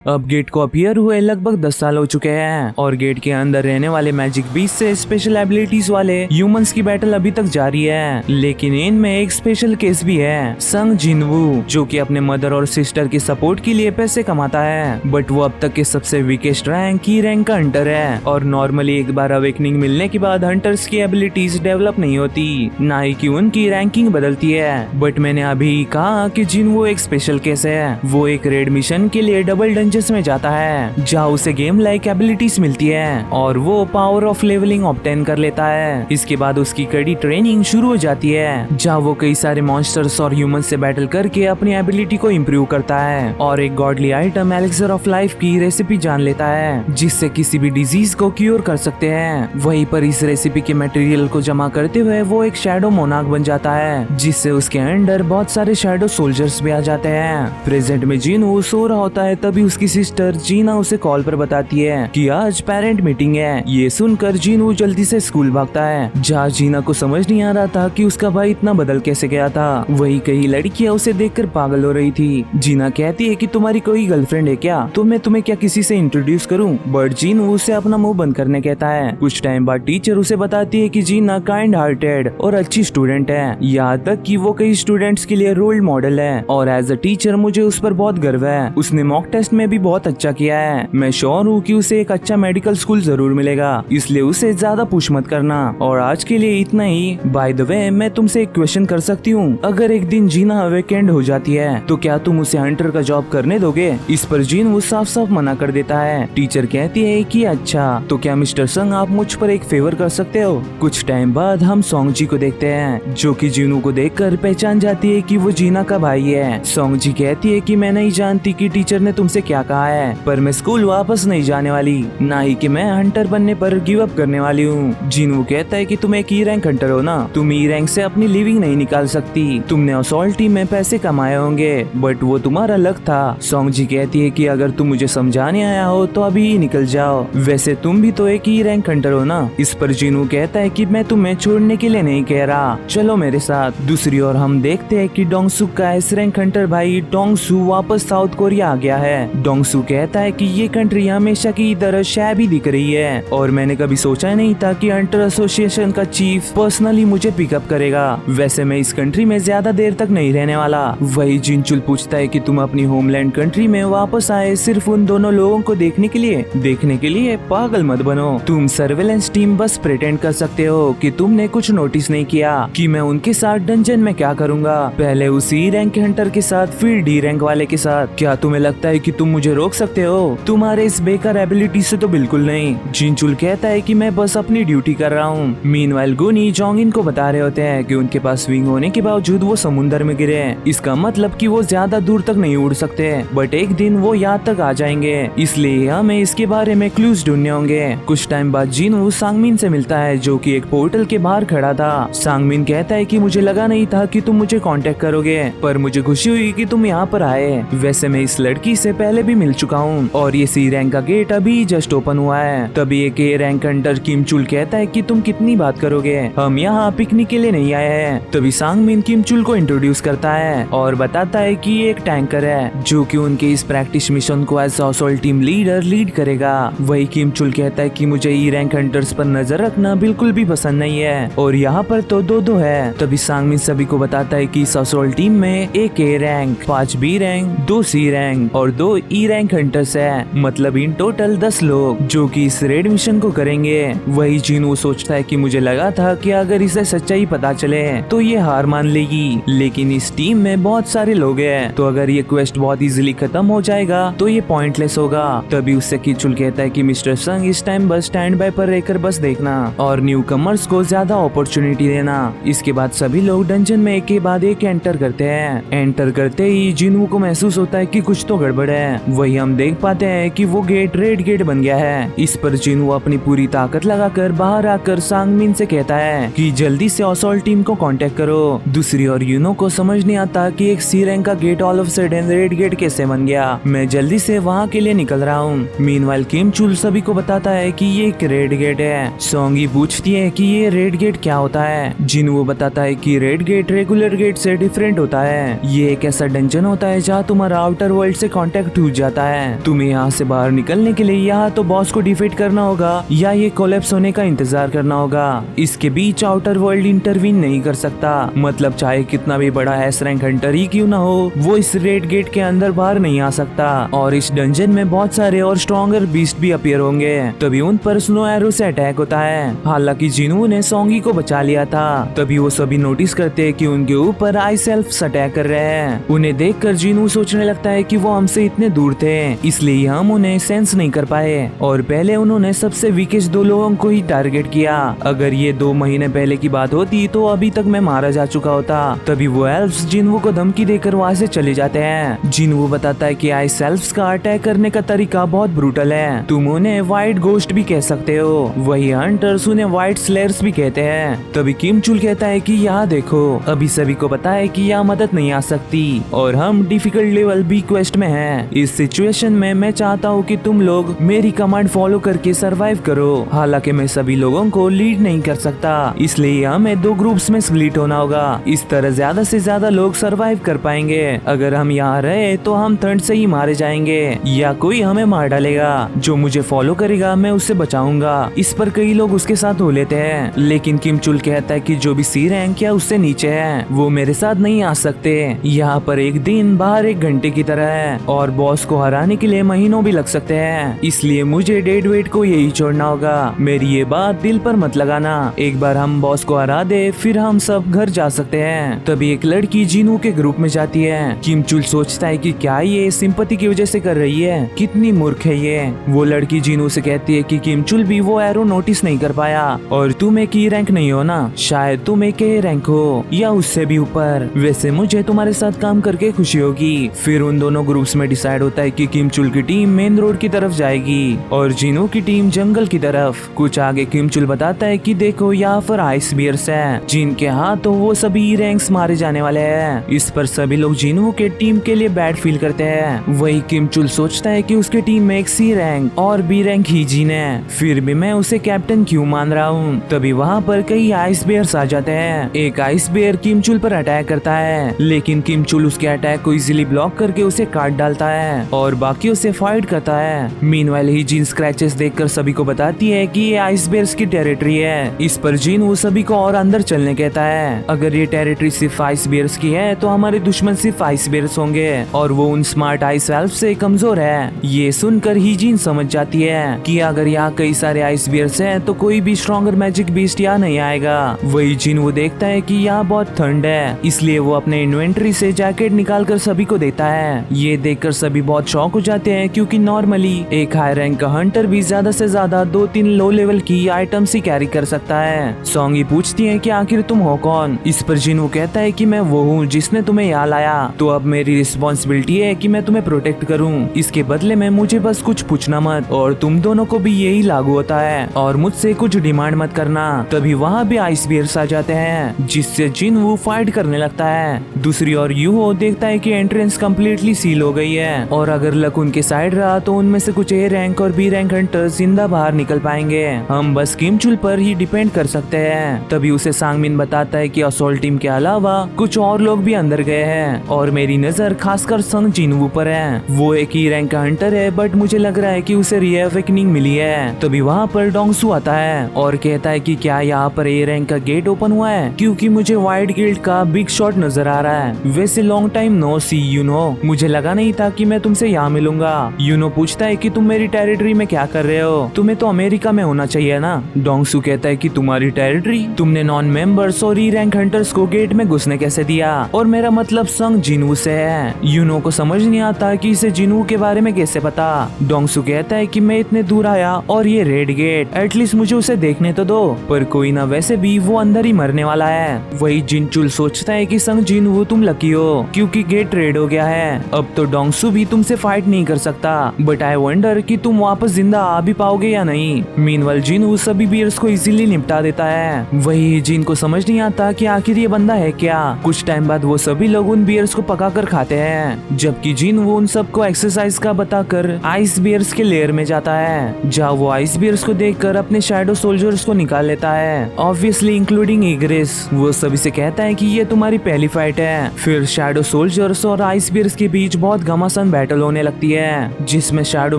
अब गेट को अपीयर हुए लगभग 10 साल हो चुके हैं और गेट के अंदर रहने वाले मैजिक बीस्ट से स्पेशल एबिलिटीज वाले ह्यूमंस की बैटल अभी तक जारी है। लेकिन इनमें एक स्पेशल केस भी है, संग जिनवू, जो कि अपने मदर और सिस्टर के सपोर्ट के लिए पैसे कमाता है, बट वो अब तक के सबसे वीकेस्ट रैंक की रैंक का हंटर है और नॉर्मली एक बार अवेकनिंग मिलने के बाद हंटर्स की एबिलिटीज डेवलप नहीं होती, ना ही कि उनकी रैंकिंग बदलती है। बट मैंने अभी कहा कि जिनवू एक स्पेशल केस है। वो एक रेड मिशन के लिए डबल डंजन्स में जाता है जहाँ उसे गेम लाइक एबिलिटीज मिलती है और वो पावर ऑफ लेवलिंग ऑब्टेन कर लेता है। इसके बाद उसकी कड़ी ट्रेनिंग शुरू हो जाती है जहाँ वो कई सारे मॉन्स्टर्स और ह्यूमन से बैटल करके अपनी एबिलिटी को इम्प्रूव करता है और एक godly item elixir of life की रेसिपी जान लेता है जिससे किसी भी डिजीज को क्योर कर सकते हैं। वहीं पर इस रेसिपी के मटेरियल को जमा करते हुए वो एक शैडो मोनार्क बन जाता है जिससे उसके अंडर बहुत सारे शैडो सोल्जर्स भी आ जाते हैं। प्रेजेंट में जिनवू सो रहा होता है, तभी उसकी सिस्टर जीना उसे कॉल पर बताती है कि आज पेरेंट मीटिंग है। ये सुनकर जिनवू जल्दी से स्कूल भागता है जहाँ जीना को समझ नहीं आ रहा था कि उसका भाई इतना बदल कैसे गया था। वही कई लड़कियां उसे देखकर पागल हो रही थी। जीना कहती है कि तुम्हारी कोई गर्लफ्रेंड है क्या, तो मैं तुम्हें क्या किसी से इंट्रोड्यूस करूं? बट जिनवू उसे अपना मुंह बंद करने कहता है। कुछ टाइम बाद टीचर उसे बताती है कि जीना काइंड हार्टेड और अच्छी स्टूडेंट है, यहाँ तक कि वो कई स्टूडेंट्स के लिए रोल मॉडल है और एज अ टीचर मुझे उस पर बहुत गर्व है। उसने मॉक टेस्ट में भी बहुत अच्छा किया है। मैं श्योर हूँ कि उसे एक अच्छा मेडिकल स्कूल जरूर मिलेगा, इसलिए उसे ज्यादा पुश मत करना। और आज के लिए इतना ही। बाय द वे, मैं तुमसे एक क्वेश्चन कर सकती हूँ? अगर एक दिन जीना अवेकेंड हो जाती है तो क्या तुम उसे हंटर का जॉब करने दोगे? इस पर जिनवू साफ साफ मना कर देता है। टीचर कहती है कि अच्छा, तो क्या मिस्टर संग आप मुझ पर एक फेवर कर सकते हो? कुछ टाइम बाद हम सोंगजी को देखते हैं जो कि जिनवू को देखकर पहचान जाती है कि वो जीना का भाई है। सोंगजी कहती है कि मैं नहीं जानती कि टीचर ने तुमसे क्या कहा है, पर मैं स्कूल वापस नहीं जाने वाली, ना ही कि मैं हंटर बनने पर गिव अप करने वाली हूँ। जिनवू कहता है कि तुम एक ई रैंक हंटर हो ना, तुम ई रैंक से अपनी लिविंग नहीं निकाल सकती। तुमने असॉल्ट टीम में पैसे कमाए होंगे, बट वो तुम्हारा लक था। सोंगजी कहती है कि अगर तुम मुझे समझाने आया हो तो अभी ही निकल जाओ, वैसे तुम भी तो एक ई रैंक हंटर हो ना। इस पर जिनवू कहता है कि मैं तुम्हें छोड़ने के लिए नहीं कह रहा, चलो मेरे साथ। दूसरी ओर हम देखते हैं कि डोंगसुक का एस रैंक हंटर भाई डोंगसू वापस साउथ कोरिया आ गया है। डोंगसू कहता है कि ये कंट्री हमेशा की तरह शैबी दिख रही है और मैंने कभी सोचा नहीं था कि हंटर एसोसिएशन का चीफ पर्सनली मुझे पिकअप करेगा। वैसे मैं इस कंट्री में ज्यादा देर तक नहीं रहने वाला। वही जिनचुल पूछता है कि तुम अपनी होमलैंड कंट्री में वापस आए सिर्फ उन दोनों लोगों को देखने के लिए? पागल मत बनो। तुम सर्वेलेंस टीम बस प्रिटेंड कर सकते हो कि तुमने कुछ नोटिस नहीं किया कि मैं उनके साथ डंजन में क्या करूंगा, पहले उसी रैंक के हंटर के साथ फिर डी रैंक वाले के साथ। क्या तुम्हें लगता है कि तुम मुझे रोक सकते हो? तुम्हारे इस बेकार एबिलिटी से तो बिल्कुल नहीं। जिनचुल कहता है कि मैं बस अपनी ड्यूटी कर रहा हूँ। मीनवाइल गुनी जोंगिन को बता रहे होते हैं कि उनके पास विंग होने के बावजूद वो समुद्र में गिरे हैं। इसका मतलब कि वो ज्यादा दूर तक नहीं उड़ सकते, बट एक दिन वो यहाँ तक आ जाएंगे, इसलिए हमें इसके बारे में क्लूज ढूंढने होंगे। कुछ टाइम बाद जिनवू सांगमिन से मिलता है जो कि एक पोर्टल के बाहर खड़ा था। सांगमिन कहता है कि मुझे लगा नहीं था कि तुम मुझे कांटेक्ट करोगे, पर मुझे खुशी हुई कि तुम यहाँ पर आए। वैसे मैं इस लड़की से पहले भी मिल चुका हूँ और ये सी रैंक का गेट अभी जस्ट ओपन हुआ है। तभी एक ए रैंक हंटर किमचुल कहता है कि तुम कितनी बात करोगे, हम यहाँ पिकनिक के लिए नहीं आए हैं। तभी सांगमिन किमचुल को इंट्रोड्यूस करता है और बताता है कि ये एक टैंकर है जो कि उनके इस प्रैक्टिस मिशन को as assault team leader lead करेगा। वही किमचुल कहता है कि मुझे ई रैंक हंटर्स पर नजर रखना बिल्कुल भी पसंद नहीं है और यहाँ पर तो दो है। तभी सांगमिन सभी को बताता है कि इस असॉल्ट टीम में एक A rank, 5 B rank, 2 C rank और 2 ई रैंक हंटर्स है, मतलब इन टोटल 10 लोग जो कि इस रेड मिशन को करेंगे। वही जिनवू सोचता है कि मुझे लगा था कि अगर इसे सच्चाई पता चले तो ये हार मान लेगी, लेकिन इस टीम में बहुत सारे लोग हैं, तो अगर ये क्वेस्ट बहुत इजीली खत्म हो जाएगा तो ये पॉइंटलेस होगा। तभी उससे किचुल कहता है कि मिस्टर संग इस टाइम बस स्टैंड बाय पर रहकर बस देखना और न्यू कमर्स को ज्यादा अपॉर्चुनिटी देना। इसके बाद सभी लोग डंजन में एक के बाद एक एंटर करते हैं। एंटर करते ही जिनवू को महसूस होता है कि कुछ तो गड़बड़ है। वही हम देख पाते हैं कि वो गेट रेड गेट बन गया है। इस पर जिनवू अपनी पूरी ताकत लगाकर बाहर आकर सांगमिन से कहता है कि जल्दी से असॉल्ट टीम को कांटेक्ट करो। दूसरी ओर यूनो को समझ नहीं आता कि एक सी रैंक का gate all of sudden red gate कैसे बन गया। मैं जल्दी से वहाँ के लिए निकल रहा हूँ। मीनवाइल किमचुल सभी को बताता है कि ये एक रेड गेट है। सोंगी पूछती है कि ये रेड गेट क्या होता है। जिनवू बताता है कि रेड गेट रेगुलर गेट से डिफरेंट होता है। ये एक ऐसा डंजन होता है जहाँ तुम्हारा आउटर वर्ल्ड से कांटेक्ट हो सूझ जाता है। तुम्हें यहाँ से बाहर निकलने के लिए यहाँ तो बॉस को डिफीट करना होगा या ये कोलैप्स होने का इंतजार करना होगा। इसके बीच आउटर वर्ल्ड इंटरवीन नहीं कर सकता। मतलब चाहे कितना भी बड़ा एस रैंक हंटर ही क्यों ना हो, वो इस रेड गेट के अंदर बाहर नहीं आ सकता। और इस डंजन में बहुत सारे और स्ट्रॉन्गर बीस्ट भी अपीयर होंगे। तभी उन पर स्नो एरो से अटैक होता है। हालांकि जिनू ने सोंगी को बचा लिया था। तभी वो सभी नोटिस करते हैं कि उनके ऊपर आइस एल्फ्स अटैक कर रहे हैं। उन्हें देखकर जिनू सोचने लगता है कि वो हमसे इतने दूर थे, इसलिए हम उन्हें सेंस नहीं कर पाए और पहले उन्होंने सबसे वीकेस्ट 2 लोगों को ही टारगेट किया। अगर ये 2 महीने पहले की बात होती तो अभी तक मैं मारा जा चुका होता। तभी वो एल्फ्स जिनू को धमकी देकर वहाँ से चले जाते हैं। जिनू बताता है कि आइस एल्फ्स का अटैक करने का तरीका बहुत ब्रूटल है। तुम उन्हें व्हाइट गोस्ट भी कह सकते हो, वही हंटर्स उन्हें व्हाइट स्लेयर्स भी कहते हैं। तभी किम चुल कहता है कि यहाँ देखो, अभी सभी को पता है कि यहाँ मदद नहीं आ सकती और हम डिफिकल्ट लेवल बी क्वेस्ट में हैं। इस सिचुएशन में मैं चाहता हूँ कि तुम लोग मेरी कमांड फॉलो करके सरवाइव करो। हालांकि मैं सभी लोगों को लीड नहीं कर सकता, इसलिए हमें 2 ग्रुप्स में स्प्लिट होना होगा। इस तरह ज्यादा से ज्यादा लोग सरवाइव कर पाएंगे। अगर हम यहाँ रहे तो हम ठंड से ही मारे जाएंगे या कोई हमें मार डालेगा। जो मुझे फॉलो करेगा मैं उससे बचाऊंगा। इस पर कई लोग उसके साथ हो लेते हैं, लेकिन किम चुल कहता है कि जो भी सी रैंक या उससे नीचे है वो मेरे साथ नहीं आ सकते। यहाँ पर एक दिन बाहर 1 घंटे की तरह है और बॉस को हराने के लिए महीनों भी लग सकते हैं, इसलिए मुझे डेड वेट को यही छोड़ना होगा। मेरी ये बात दिल पर मत लगाना। एक बार हम बॉस को हरा दे फिर हम सब घर जा सकते हैं। तभी एक लड़की जिनू के ग्रुप में जाती है। किम चुल सोचता है कि क्या ये सिंपैथी की वजह से कर रही है, कितनी मूर्ख है ये। वो लड़की जिनू से कहती है कि किम चुल भी वो एरो नोटिस नहीं कर पाया और तुम एक ही रैंक नहीं हो ना, शायद तुम एक ए रैंक हो या उससे भी ऊपर। वैसे मुझे तुम्हारे साथ काम करके खुशी होगी। फिर उन दोनों ग्रुप्स में डिसाइड होता है कि किम चुल की टीम मेन रोड की तरफ जाएगी और जिनू की टीम जंगल की तरफ। कुछ आगे किम चुल बताता है कि देखो यहाँ पर आइस बियर्स है, जिनके हाथों वो सभी रैंक्स मारे जाने वाले हैं। इस पर सभी लोग जिनू के टीम के लिए बैड फील करते हैं। वही किम चुल सोचता है कि उसके टीम में एक सी रैंक और बी रैंक ही जीन है, फिर भी मैं उसे कैप्टन क्यों मान रहा हूँ। तभी वहाँ पर कई आइस बियर्स आ जाते हैं। एक आइस बियर किम चुल पर अटैक करता है, लेकिन किम चुल उसके अटैक को इजीली ब्लॉक करके उसे काट डालता है और बाकियों से फाइट करता है। मीनवाइल ही जिन स्क्रैचेस देखकर सभी को बताती है कि ये आइस बियर्स की टेरिटरी है। इस पर जिन वो सभी को और अंदर चलने कहता है। अगर ये टेरिटरी सिर्फ आइस बियर्स की है तो हमारे दुश्मन सिर्फ आइस बियर्स होंगे और वो उन स्मार्ट आइस एल्फ से कमजोर है। ये सुनकर ही जिन समझ जाती है कि अगर यहाँ कई सारे आइस बियर्स हैं तो कोई भी स्ट्रॉन्गर मैजिक बीस्ट यहाँ नहीं आएगा। वही जिन वो देखता है कि यहाँ बहुत ठंड है, इसलिए वो अपने इन्वेंटरी से जैकेट निकाल कर सभी को देता है। ये देखकर सभी बहुत शॉक हो जाते हैं, क्योंकि नॉर्मली एक हाई रैंक का हंटर भी ज्यादा से ज्यादा 2-3 लो लेवल की आइटम्स ही कैरी कर सकता है। सोंगी पूछती है कि आखिर तुम हो कौन। इस पर जिन वो कहता है कि मैं वो हूँ जिसने तुम्हें यहाँ लाया, तो अब मेरी रिस्पॉन्सिबिलिटी है कि मैं तुम्हें प्रोटेक्ट करूँ। इसके बदले में मुझे बस कुछ पूछना मत और तुम दोनों को भी यही लागू होता है और मुझसे कुछ डिमांड मत करना। तभी वहाँ भी आइस बियर्स आ जाते हैं, जिससे जिन वो फाइट करने लगता है। दूसरी ओर यूहो देखता है कि एंट्रेंस कम्प्लीटली सील हो गई है और अगर लक उनके साइड रहा तो उनमें से कुछ ए रैंक और बी रैंक हंटर्स जिंदा बाहर निकल पाएंगे। हम बस किम चुल पर ही डिपेंड कर सकते हैं। तभी उसे सांगमिन बताता है कि असॉल्ट टीम के अलावा कुछ और लोग भी अंदर गए हैं और मेरी नजर खासकर संग जिनवू पर है। वो एक ही रैंक का हंटर है, बट मुझे लग रहा है कि उसे रीअवेकनिंग मिली है। तभी वहाँ पर डोंगसू आता है और कहता है कि क्या यहाँ पर ए रैंक का गेट ओपन हुआ है, क्योंकि मुझे व्हाइट गिल्ड का बिग शॉट नजर आ रहा है। वैसे long time no see you know, मुझे लगा नहीं था कि मैं तुमसे यहाँ मिलूंगा। यूनो पूछता है कि तुम मेरी टेरिटरी में क्या कर रहे हो, तुम्हें तो अमेरिका में होना चाहिए ना। डोंगसू कहता है कि तुम्हारी टेरिटरी, तुमने नॉन मेंबर्स और ई रैंक हंटर्स को गेट में घुसने कैसे दिया, और मेरा मतलब संग जिनवू से है। यूनो को समझ नहीं आता कि इसे जिनवू के बारे में कैसे पता। डोंगसू कहता है कि मैं इतने दूर आया और ये रेड गेट, एटलीस्ट मुझे उसे देखने तो दो। पर कोई ना, वैसे भी वो अंदर ही मरने वाला है। वही जिनचुल सोचता है कि संग जिनवू तुम लकी हो, क्योंकि गेट रेड हो गया है। अब तो डोंगसू भी तुमसे फाइट नहीं कर सकता, बट आई वंडर कि तुम वापस जिंदा आ भी पाओगे या नहीं। मीनवाइल जिनवू सभी बियर्स को इजीली निपटा देता है। वही जिन को समझ नहीं आता कि आखिर ये बंदा है क्या। कुछ टाइम बाद वो सभी लोग उन बियर्स को पकाकर खाते हैं, जबकि जिनवू उन सबको एक्सरसाइज का बताकर आइस बियर्स के लेयर में जाता है, जहाँ वो आइस बियर्स को देखकर अपने शैडो सोल्जर्स को निकाल लेता है, ऑब्वियसली इंक्लूडिंग इग्रेस। वो सभी से कहता है कि ये तुम्हारी पहली फाइट है। फिर शैडो सोल्जर्स और आइस बियर्स के बीच बहुत घमासान बैटल होने लगती है जिसमें शैडो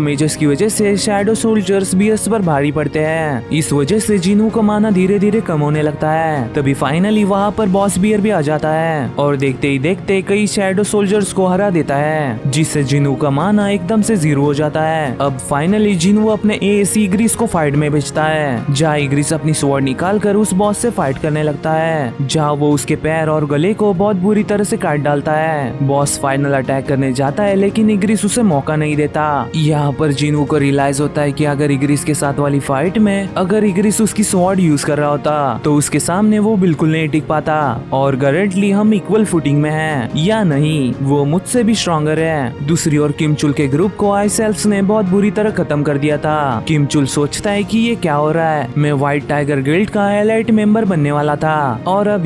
मेजर्स की वजह से शैडो सोल्जर्स बीयर्स पर भारी पड़ते हैं। इस वजह से जिनू का माना धीरे धीरे कम होने लगता है। तभी फाइनली वहाँ पर बॉस बियर भी आ जाता है और देखते ही देखते कई शैडो सोल्जर्स को हरा देता है, जिससे जिनू का माना एकदम से 0 हो जाता है। अब फाइनली जिनू अपने एस इग्रिस को फाइट में भेजता है, जहाँ इग्रिस अपनी स्वॉर्ड निकाल कर उस बॉस से फाइट करने लगता है, जहाँ वो उसके पैर और गले को बहुत बुरी तरह से काट डालता है। बॉस फाइनल अटैक करने जाता है लेकिन इग्रिस उसे मौका नहीं देता। यहाँ पर जिनू को रियलाइज होता है कि अगर इग्रिस के साथ वाली फाइट में अगर इग्रिस उसकी स्वॉर्ड यूज कर रहा होता तो उसके सामने वो बिल्कुल नहीं टिक पाता और करेंटली हम इक्वल फुटिंग में हैं, या नहीं वो मुझसे भी स्ट्रॉन्गर है। दूसरी ओर किम चुल के ग्रुप को आई सेल्फ्स ने बहुत बुरी तरह खत्म कर दिया था। किम चुल सोचता है कि ये क्या हो रहा है, मैं व्हाइट टाइगर गिल्ड का एलाइट मेंबर बनने वाला था और अब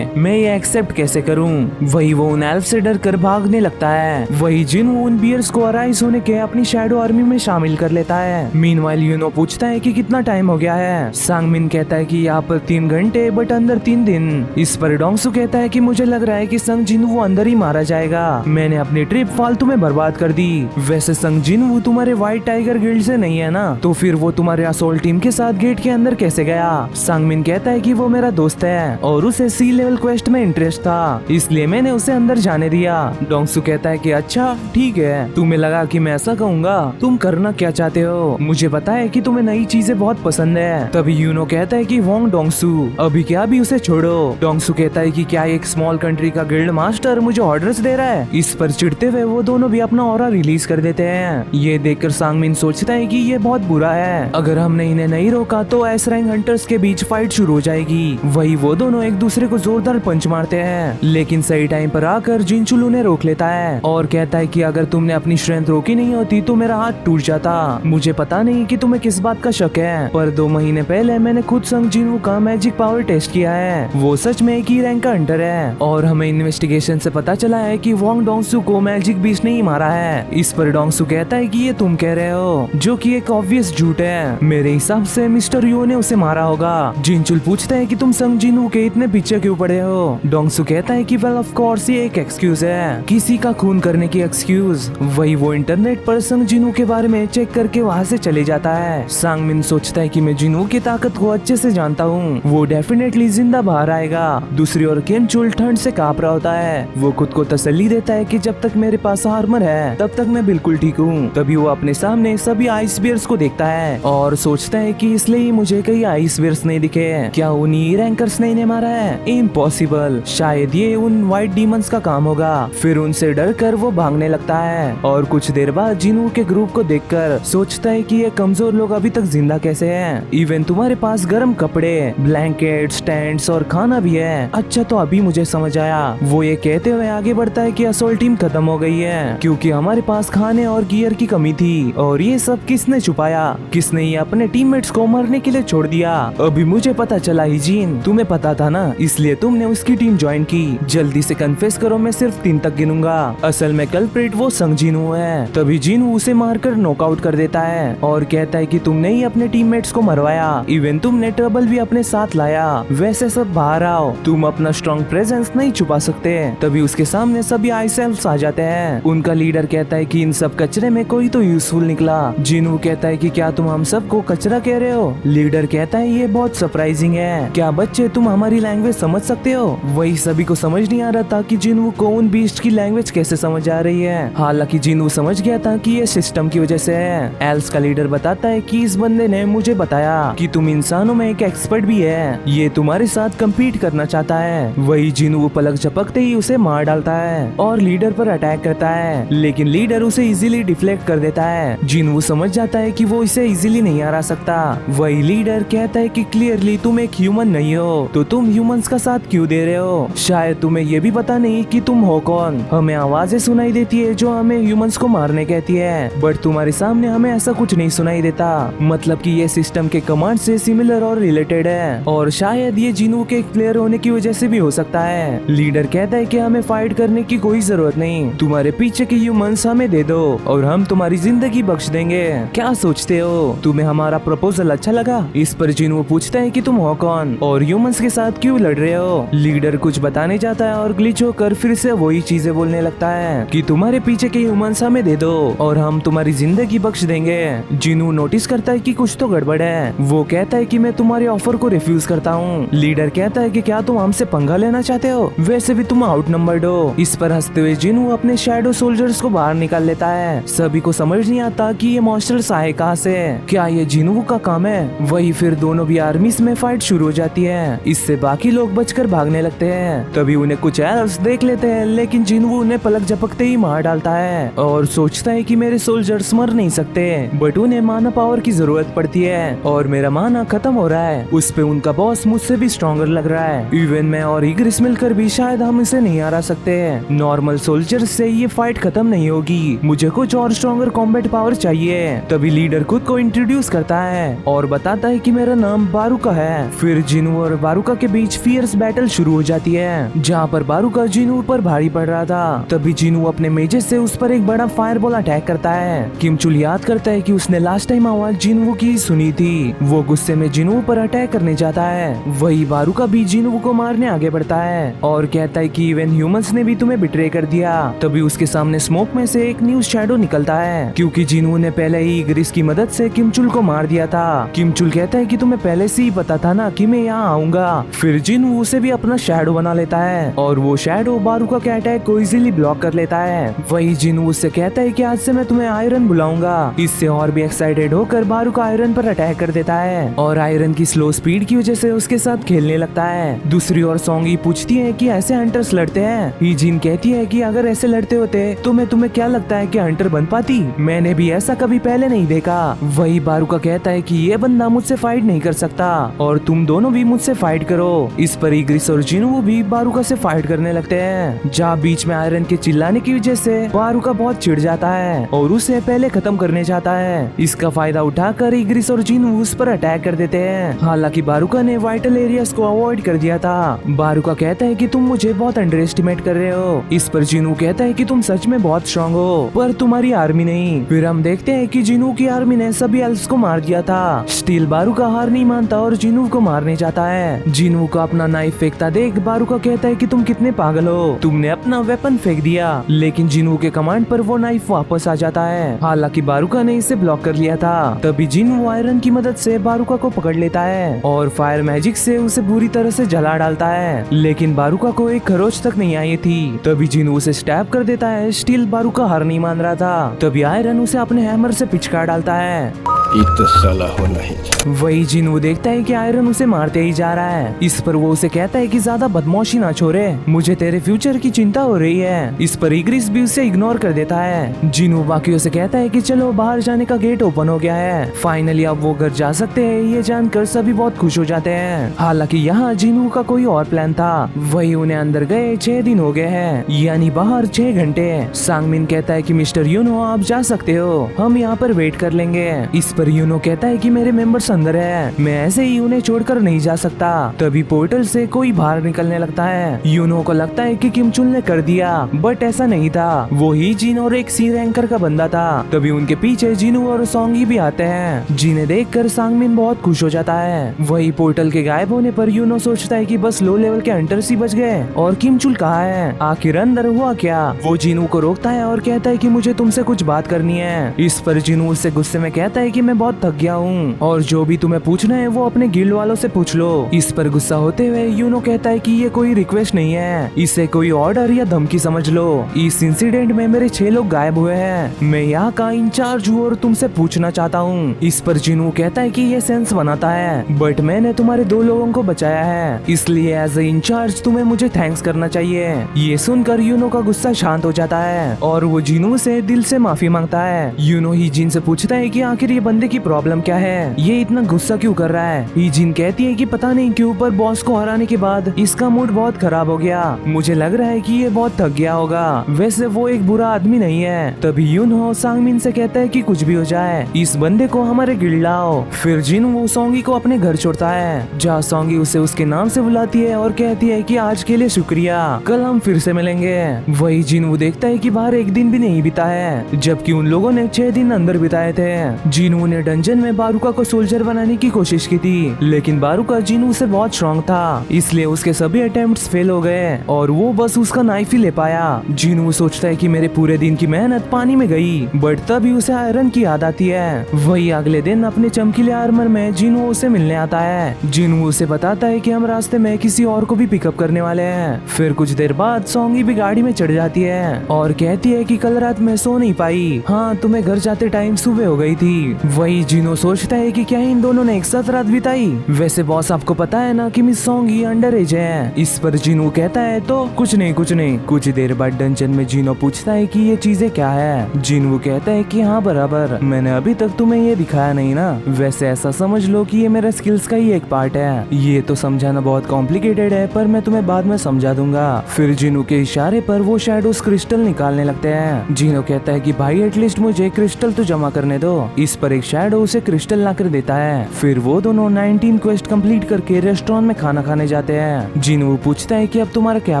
मैं ये एक्सेप्ट कैसे करूं। वही वो उन एल्फ से डर कर भागने लगता है। वही जिनू उन बियर्स को अराइज होने के अपनी शैडो आर्मी में शामिल कर लेता है। मीनवाइल यूनो पूछता है कि कितना टाइम हो गया है। सांगमिन कहता है कि यहाँ पर 3 घंटे बट अंदर 3 दिन। इस पर डोंगसू कहता है कि मुझे लग रहा है कि संग जिनू अंदर ही मारा जाएगा, मैंने अपनी ट्रिप फालतू में बर्बाद कर दी। वैसे संग जिनू तुम्हारे व्हाइट टाइगर गिल्ड से नहीं है ना, तो फिर वो तुम्हारे असोल्ट टीम के साथ गेट के अंदर कैसे गया। सांगमिन कहता है कि वो मेरा दोस्त है और उसे सी लेवल क्वेस्ट में इंटरेस्ट था, इसलिए मैंने उसे अंदर जाने दिया। डोंगसू कहता है कि अच्छा ठीक है, तुम्हें लगा कि मैं ऐसा कहूँगा, तुम करना क्या चाहते हो, मुझे पता है कि तुम्हें नई चीजें बहुत पसंद है। तभी यूनो कहता है कि वोंग डोंगसू अभी क्या भी उसे छोड़ो। डोंगसू कहता है कि क्या एक स्मॉल कंट्री का गिल्ड मास्टर मुझे ऑर्डर्स दे रहा है। इस पर चिढ़ते हुए वो दोनों भी अपना ऑरा रिलीज कर देते हैं। ये देखकर सांगमिन सोचता है कि ये बहुत बुरा है, अगर हमने इन्हें नहीं रोका तो एस रैंक हंटर्स के बीच फाइट शुरू हो जाएगी। वही वो दोनों एक दूसरे को जोरदार पंच मारते हैं, लेकिन सही टाइम पर आकर जिनचुल उन्हें रोक लेता है और कहता है कि अगर तुमने अपनी स्ट्रेंथ रोकी नहीं होती तो मेरा हाथ टूट जाता। मुझे पता नहीं कि तुम्हें किस बात का शक है, पर 2 महीने पहले मैंने खुद संग जिनू का मैजिक पावर टेस्ट किया है, वो सच में एक ही रैंक का हंटर है और हमें इन्वेस्टिगेशन से पता चला है कि वोंग डोंगसू को मैजिक बीस्ट नहीं मारा है। इस पर डोंगसू कहता है कि ये तुम कह रहे हो, जो कि एक ऑब्वियस झूठ है, मेरे हिसाब से मिस्टर यू ने उसे मारा होगा। जिनचुल पूछता है कि तुम संग जिनू के इतने पीछे क्यों पड़े हो। डोंगसू कहता है कि वेल ऑफ कोर्स ये एक एक्सक्यूज है, किसी का खून करने की एक्सक्यूज। वही वो इंटरनेट पर संग जिनू के बारे में चेक करके वहाँ से चले जाता है। सांगमिन सोचता है कि मैं जिनू की ताकत को अच्छे से जानता हूँ, वो डेफिनेटली जिंदा बाहर आएगा। दूसरी ओर किम चुल ठंड से कांप रहा होता है, वो खुद को तसल्ली देता है कि जब तक मेरे पास आर्मर है तब तक मैं बिल्कुल ठीक हूँ। तभी वो अपने सामने सभी आइस बियर्स को देखता है और सोचता है कि इसलिए ही मुझे कई आइस बियर्स नहीं दिखे, क्या उन्हीं रैंकर्स ने इन्हें मारा है। इम्पॉसिबल, शायद ये उन व्हाइट डीमंस का काम होगा। फिर उनसे डर कर वो भागने लगता है और कुछ देर बाद जिनू के ग्रुप को देखकर सोचता है कि ये कमजोर लोग अभी तक जिंदा कैसे हैं। इवन तुम्हारे पास गर्म कपड़े, ब्लैंकेट, स्टैंड्स और खाना भी है। अच्छा तो अभी मुझे समझ आया। वो ये कहते हुए आगे बढ़ता है कि असोल्ट टीम खत्म हो गई है क्योंकि हमारे पास खाने और गियर की कमी थी और ये सब किसने छुपाया, किसने ये अपने टीममेट्स को मरने के लिए छोड़ दिया। अभी मुझे पता चला ही जीन, तुम्हें पता था ना, इसलिए तुमने उसकी टीम ज्वाइन की। जल्दी से कन्फेस करो, मैं सिर्फ 3 तक गिनूंगा। असल में कल्प्रिट वो संग जिनू है। तभी जिनू उसे मारकर नॉकआउट कर देता है और कहता है कि तुमने ही अपने टीममेट्स को मरवाया, इवन तुमने ट्रबल भी अपने साथ लाया। वैसे सब बाहर आओ, तुम अपना स्ट्रॉन्ग प्रेजेंस नहीं छुपा सकते। तभी उसके सामने सभी आइस एल्फ्स आ जाते हैं। उनका लीडर कहता है कि इन सब कचरे में कोई तो यूजफुल निकला। जिनू कहता है कि क्या तुम हम सबको कचरा कह रहे हो। लीडर कहता है ये बहुत सरप्राइजिंग है, क्या बच्चे तुम हमारी लैंग्वेज समझ सकते हो। वही सभी को समझ नहीं आ रहा था कि जिनू को उन बीस्ट की लैंग्वेज कैसे समझ आ रही है। हालांकि जिनू समझ गया था कि ये सिस्टम की वजह से है। एल्स का लीडर बताता है कि इस बंदे ने मुझे बताया कि तुम इंसानों में एक एक्सपर्ट भी है, ये तुम्हारे साथ कम्पीट करना चाहता है। वही जिनू पलक झपकते ही उसे मार डालता है और लीडर पर अटैक करता है, लेकिन लीडर उसे इजीली डिफ्लेक्ट कर देता है। जिनू समझ जाता है कि वो इसे इजीली नहीं हरा सकता। वही लीडर कहता है कि क्लियरली तुम एक ह्यूमन नहीं हो, तो तुम ह्यूमंस का साथ क्यों दे रहे हो। शायद तुम्हें ये भी पता नहीं कि तुम हो कौन। हमें आवाजें सुनाई देती है जो हमें ह्यूमंस को मारने कहती है, बट तुम्हारे सामने हमें ऐसा कुछ नहीं सुनाई देता। मतलब कि ये सिस्टम के कमांड से सिमिलर और रिलेटेड है और शायद ये जिनू के प्लेयर होने की वजह से भी हो सकता है। लीडर कहता है कि हमें फाइट करने की कोई जरूरत नहीं, तुम्हारे पीछे के ह्यूमंस हमें दे दो और हम तुम्हारी जिंदगी बख्श देंगे। क्या सोचते हो, तुम्हें हमारा प्रपोजल अच्छा लगा। इस पर जिनू पूछता है कि तुम हो कौन और ह्यूमंस के साथ क्यों लड़ रहे हो। लीडर कुछ बताने जाता है और ग्लिच होकर फिर से वही चीजें बोलने लगता है कि तुम्हारे पीछे नीचे के ह्यूमंस हमें दे दो और हम तुम्हारी जिंदगी बख्श देंगे। जिनू नोटिस करता है कि कुछ तो गड़बड़ है। वो कहता है कि मैं तुम्हारे ऑफर को रिफ्यूज करता हूँ। लीडर कहता है कि क्या तुम हमसे पंगा लेना चाहते हो, वैसे भी तुम आउट नंबर्ड हो। इस पर हंसते हुए जिनू अपने शैडो सोल्जर्स को बाहर निकाल लेता है। सभी को समझ नहीं आता कि ये मॉन्स्टर्स आए कहाँ से, क्या ये जिनू का काम है। वही फिर दोनों भी आर्मीज में फाइट शुरू हो जाती है। इससे बाकी लोग बचकर भागने लगते हैं। तभी उन्हें कुछ एल्व्स देख लेते हैं, लेकिन जिनू उन्हें पलक झपकते ही मार डालता है और सोचता है कि मेरे सोल्जर्स मर नहीं सकते, बट उन्हें माना पावर की जरूरत पड़ती है और मेरा माना खत्म हो रहा है। उस पे उनका बॉस मुझसे भी स्ट्रॉन्गर लग रहा है। इवन मैं और इग्रिस मिलकर भी शायद हम इसे नहीं हरा सकते। नॉर्मल सोल्जर से ये फाइट खत्म नहीं होगी, मुझे कुछ और स्ट्रॉन्गर कॉम्बैट पावर चाहिए। तभी लीडर खुद को इंट्रोड्यूस करता है और बताता है कि मेरा नाम बारूका है। फिर जिनू और बारूका के बीच फियर्स बैटल शुरू हो जाती है, जहाँ पर बारूका जिनू पर भारी पड़ रहा था। तभी जिनू अपने मेजे से उस पर एक बड़ा फायरबॉल अटैक करता है। किमचुल याद करता है कि उसने लास्ट टाइम आवाज जिनू की सुनी थी। वो गुस्से में जिनू पर अटैक करने जाता है। वही बारूका भी जिनू को मारने आगे बढ़ता है और कहता है कि इवन ह्यूमंस ने भी तुम्हें बिट्रे कर दिया। तभी उसके सामने स्मोक में से एक न्यू शैडो निकलता है, क्योंकि जिनू ने पहले ही इग्रिस की मदद से किमचुल को मार दिया था। किमचुल कहता है कि तुम्हें पहले से ही पता था ना कि मैं यहाँ आऊंगा। फिर जिनू उसे भी अपना शैडो बना लेता है और वो शैडो बारूका के अटैक को इजीली ब्लॉक कर लेता है। वही जिनू उससे कहता है कि आज से मैं तुम्हें आयरन बुलाऊंगा। इससे और भी एक्साइटेड होकर बारूका आयरन पर अटैक कर देता है और आयरन की स्लो स्पीड की वजह से उसके साथ खेलने लगता है। दूसरी ओर सोंगी पूछती है कि ऐसे हंटर्स लड़ते हैं। ईजिन कहती है कि अगर ऐसे लड़ते होते तो मैं तुम्हें क्या लगता है कि हंटर बन पाती, मैंने भी ऐसा कभी पहले नहीं देखा। वही बारूका कहता है कि ये बंदा मुझसे फाइट नहीं कर सकता और तुम दोनों भी मुझसे फाइट करो। इस पर इग्रिस और जिनू भी बारूका से फाइट करने लगते हैं, जहाँ बीच में आयरन के चिल्लाने की वजह से बारूका बहुत चिढ़ जाता है और उसे पहले खत्म करने चाहता है। इसका फायदा उठाकर इग्रिस और जिनू उस पर अटैक कर देते हैं। हालांकि बारूका ने वाइटल एरियाज को अवॉइड कर दिया था। बारूका कहता है कि तुम मुझे बहुत अंडर एस्टिमेट कर रहे हो। इस पर जिनू कहता है कि तुम सच में बहुत स्ट्रांग हो, पर तुम्हारी आर्मी नहीं। फिर हम देखते हैं कि जिनू की आर्मी ने सभी एल्व्स को मार दिया था। स्टील बारूका हार नहीं मानता और जिनू को मारने जाता है। जिनू का अपना नाइफ फेंकता देख बारूका कहता है कि तुम कितने पागल हो, तुमने अपना वेपन फेंक दिया। लेकिन जिनू के कमांड पर वो नाइफ वापस आ जाता है। हालांकि बारूका ने इसे ब्लॉक कर लिया था। तभी जिनू आयरन की मदद से बारूका को पकड़ लेता है और फायर मैजिक से उसे बुरी तरह से जला डालता है, लेकिन बारूका को एक खरोच तक नहीं आई थी। तभी जिनू उसे स्टैब कर देता है। स्टील बारूका हार नहीं मान रहा था। तभी आयरन उसे अपने हैमर से पिचका डालता है। तो साला होना ही। वही जिनू देखता है कि आयरन उसे मारते ही जा रहा है। इस पर वो उसे कहता है कि ज्यादा बदमाशी ना छोड़े, मुझे तेरे फ्यूचर की चिंता हो रही है। इस पर इग्रिस भी उसे इग्नोर कर देता है। जिनू बाकियों से कहता है कि चलो बाहर जाने का गेट ओपन हो गया है, फाइनली अब वो घर जा सकते हैं। ये जानकर सभी बहुत खुश हो जाते हैं। हालांकि यहाँ जिनू का कोई और प्लान था। वही उन्हें अंदर गए 6 दिन हो गए हैं, यानी बाहर 6 घंटे। सांगमिन कहता है कि मिस्टर यूनो आप जा सकते हो, हम यहाँ पर वेट कर लेंगे। इस पर यूनो कहता है कि मेरे मेंबर्स अंदर है, मैं ऐसे ही उन्हें छोड़कर नहीं जा सकता। तभी पोर्टल से कोई बाहर निकलने लगता है। यूनो को लगता है कि किमचुल ने कर दिया, बट ऐसा नहीं था। वो ही जिन और एक सी रैंकर का बंदा था। तभी उनके पीछे जिनू और सोंगी भी आते हैं, जिन्हें देखकर सांगमिन बहुत खुश हो जाता है। वही पोर्टल के गायब होने पर यूनो सोचता है कि बस लो लेवल के हंटर्स ही बच गए और किमचुल कहाँ है, आखिर अंदर हुआ क्या। वो जिनू को रोकता है और कहता है कि मुझे तुमसे कुछ बात करनी है। इस पर जिनू उससे गुस्से में कहता है कि मैं बहुत थक गया हूँ और जो भी तुम्हें पूछना है वो अपने गिल्ड वालों से पूछ लो। इस पर गुस्सा होते हुए यूनो कहता है कि ये कोई रिक्वेस्ट नहीं है, इसे कोई ऑर्डर या धमकी समझ लो। इस इंसिडेंट में मेरे 6 लोग गायब हुए हैं, मैं यहाँ का इंचार्ज हूँ और तुमसे पूछना चाहता हूँ। इस पर जिनू कहता है कि ये सेंस बनाता है, बट मैंने तुम्हारे 2 लोगों को बचाया है, इसलिए एज ए इंचार्ज तुम्हें मुझे थैंक्स करना चाहिए। ये सुनकर यूनो का गुस्सा शांत हो जाता है और वो जिनू से दिल से माफी मांगता है। यूनो ही जिन से पूछता है कि आखिर ये बंदे की प्रॉब्लम क्या है, ये इतना गुस्सा क्यों कर रहा है। ईजिन कहती है कि पता नहीं क्यों पर बॉस को हराने के बाद इसका मूड बहुत खराब हो गया, मुझे लग रहा है कि ये बहुत थक गया होगा, वैसे वो एक बुरा आदमी नहीं है। तभी यूनो सांगमिन से कहता है कि कुछ भी हो जाए इस बंदे को हमारे गिल्ड लाओ। फिर जिन वो सोंगी को अपने घर छोड़ता है, जहाँ सोंगी उसे उसके नाम से बुलाती है और कहती है कि आज के लिए शुक्रिया, कल हम फिर से मिलेंगे। वही जिन वो देखता है कि बाहर एक दिन भी नहीं बीता है, जबकि उन लोगों ने 6 दिन अंदर बिताए थे। जिनू ने डंजन में बारूका को सोल्जर बनाने की कोशिश की थी, लेकिन बारूका जिनू से बहुत स्ट्रॉन्ग था, इसलिए उसके सभी अटेम्प्ट्स फेल हो गए और वो बस उसका नाइफ ही ले पाया। जिनू सोचता है कि मेरे पूरे दिन की मेहनत पानी में गई, बट तभी उसे आयरन की याद आती है। वही अगले दिन अपने चमकीले आर्मर में जिनू उसे मिलने आता है। जिनू उसे बताता है कि हम रास्ते में किसी और को भी पिकअप करने वाले हैं। फिर कुछ देर बाद सोंगी भी गाड़ी में चढ़ जाती है और कहती है कि कल रात मैं सो नहीं पाई, हाँ तुम्हें घर जाते टाइम सुबह हो गई थी। वही जिनू सोचता है कि क्या इन दोनों ने एक साथ रात बिताई। वैसे बॉस आपको पता है ना कि मिस सोंगी अंडर एज है। इस पर जिनू कहता है तो कुछ नहीं। कुछ देर बाद डंजन में जिनू पूछता है कि ये चीजें क्या है। जिनू कहता है कि हाँ बराबर, मैंने अभी तक तुम्हें ये दिखाया नहीं ना। वैसे ऐसा समझ लो कि ये मेरा स्किल्स का ही एक पार्ट है। ये तो समझाना बहुत कॉम्प्लिकेटेड है, पर मैं तुम्हें बाद में समझा दूंगा। फिर जिनू के इशारे पर वो शैडोज क्रिस्टल निकालने लगते हैं। जिनू कहता है कि भाई एटलीस्ट मुझे क्रिस्टल तो जमा करने दो। इस पर एक शैडो उसे क्रिस्टल ला कर देता है। फिर वो दोनों 19 क्वेस्ट कंप्लीट करके रेस्टोरेंट में खाना खाने जाते हैं। जिनू पूछता है कि अब तुम्हारा क्या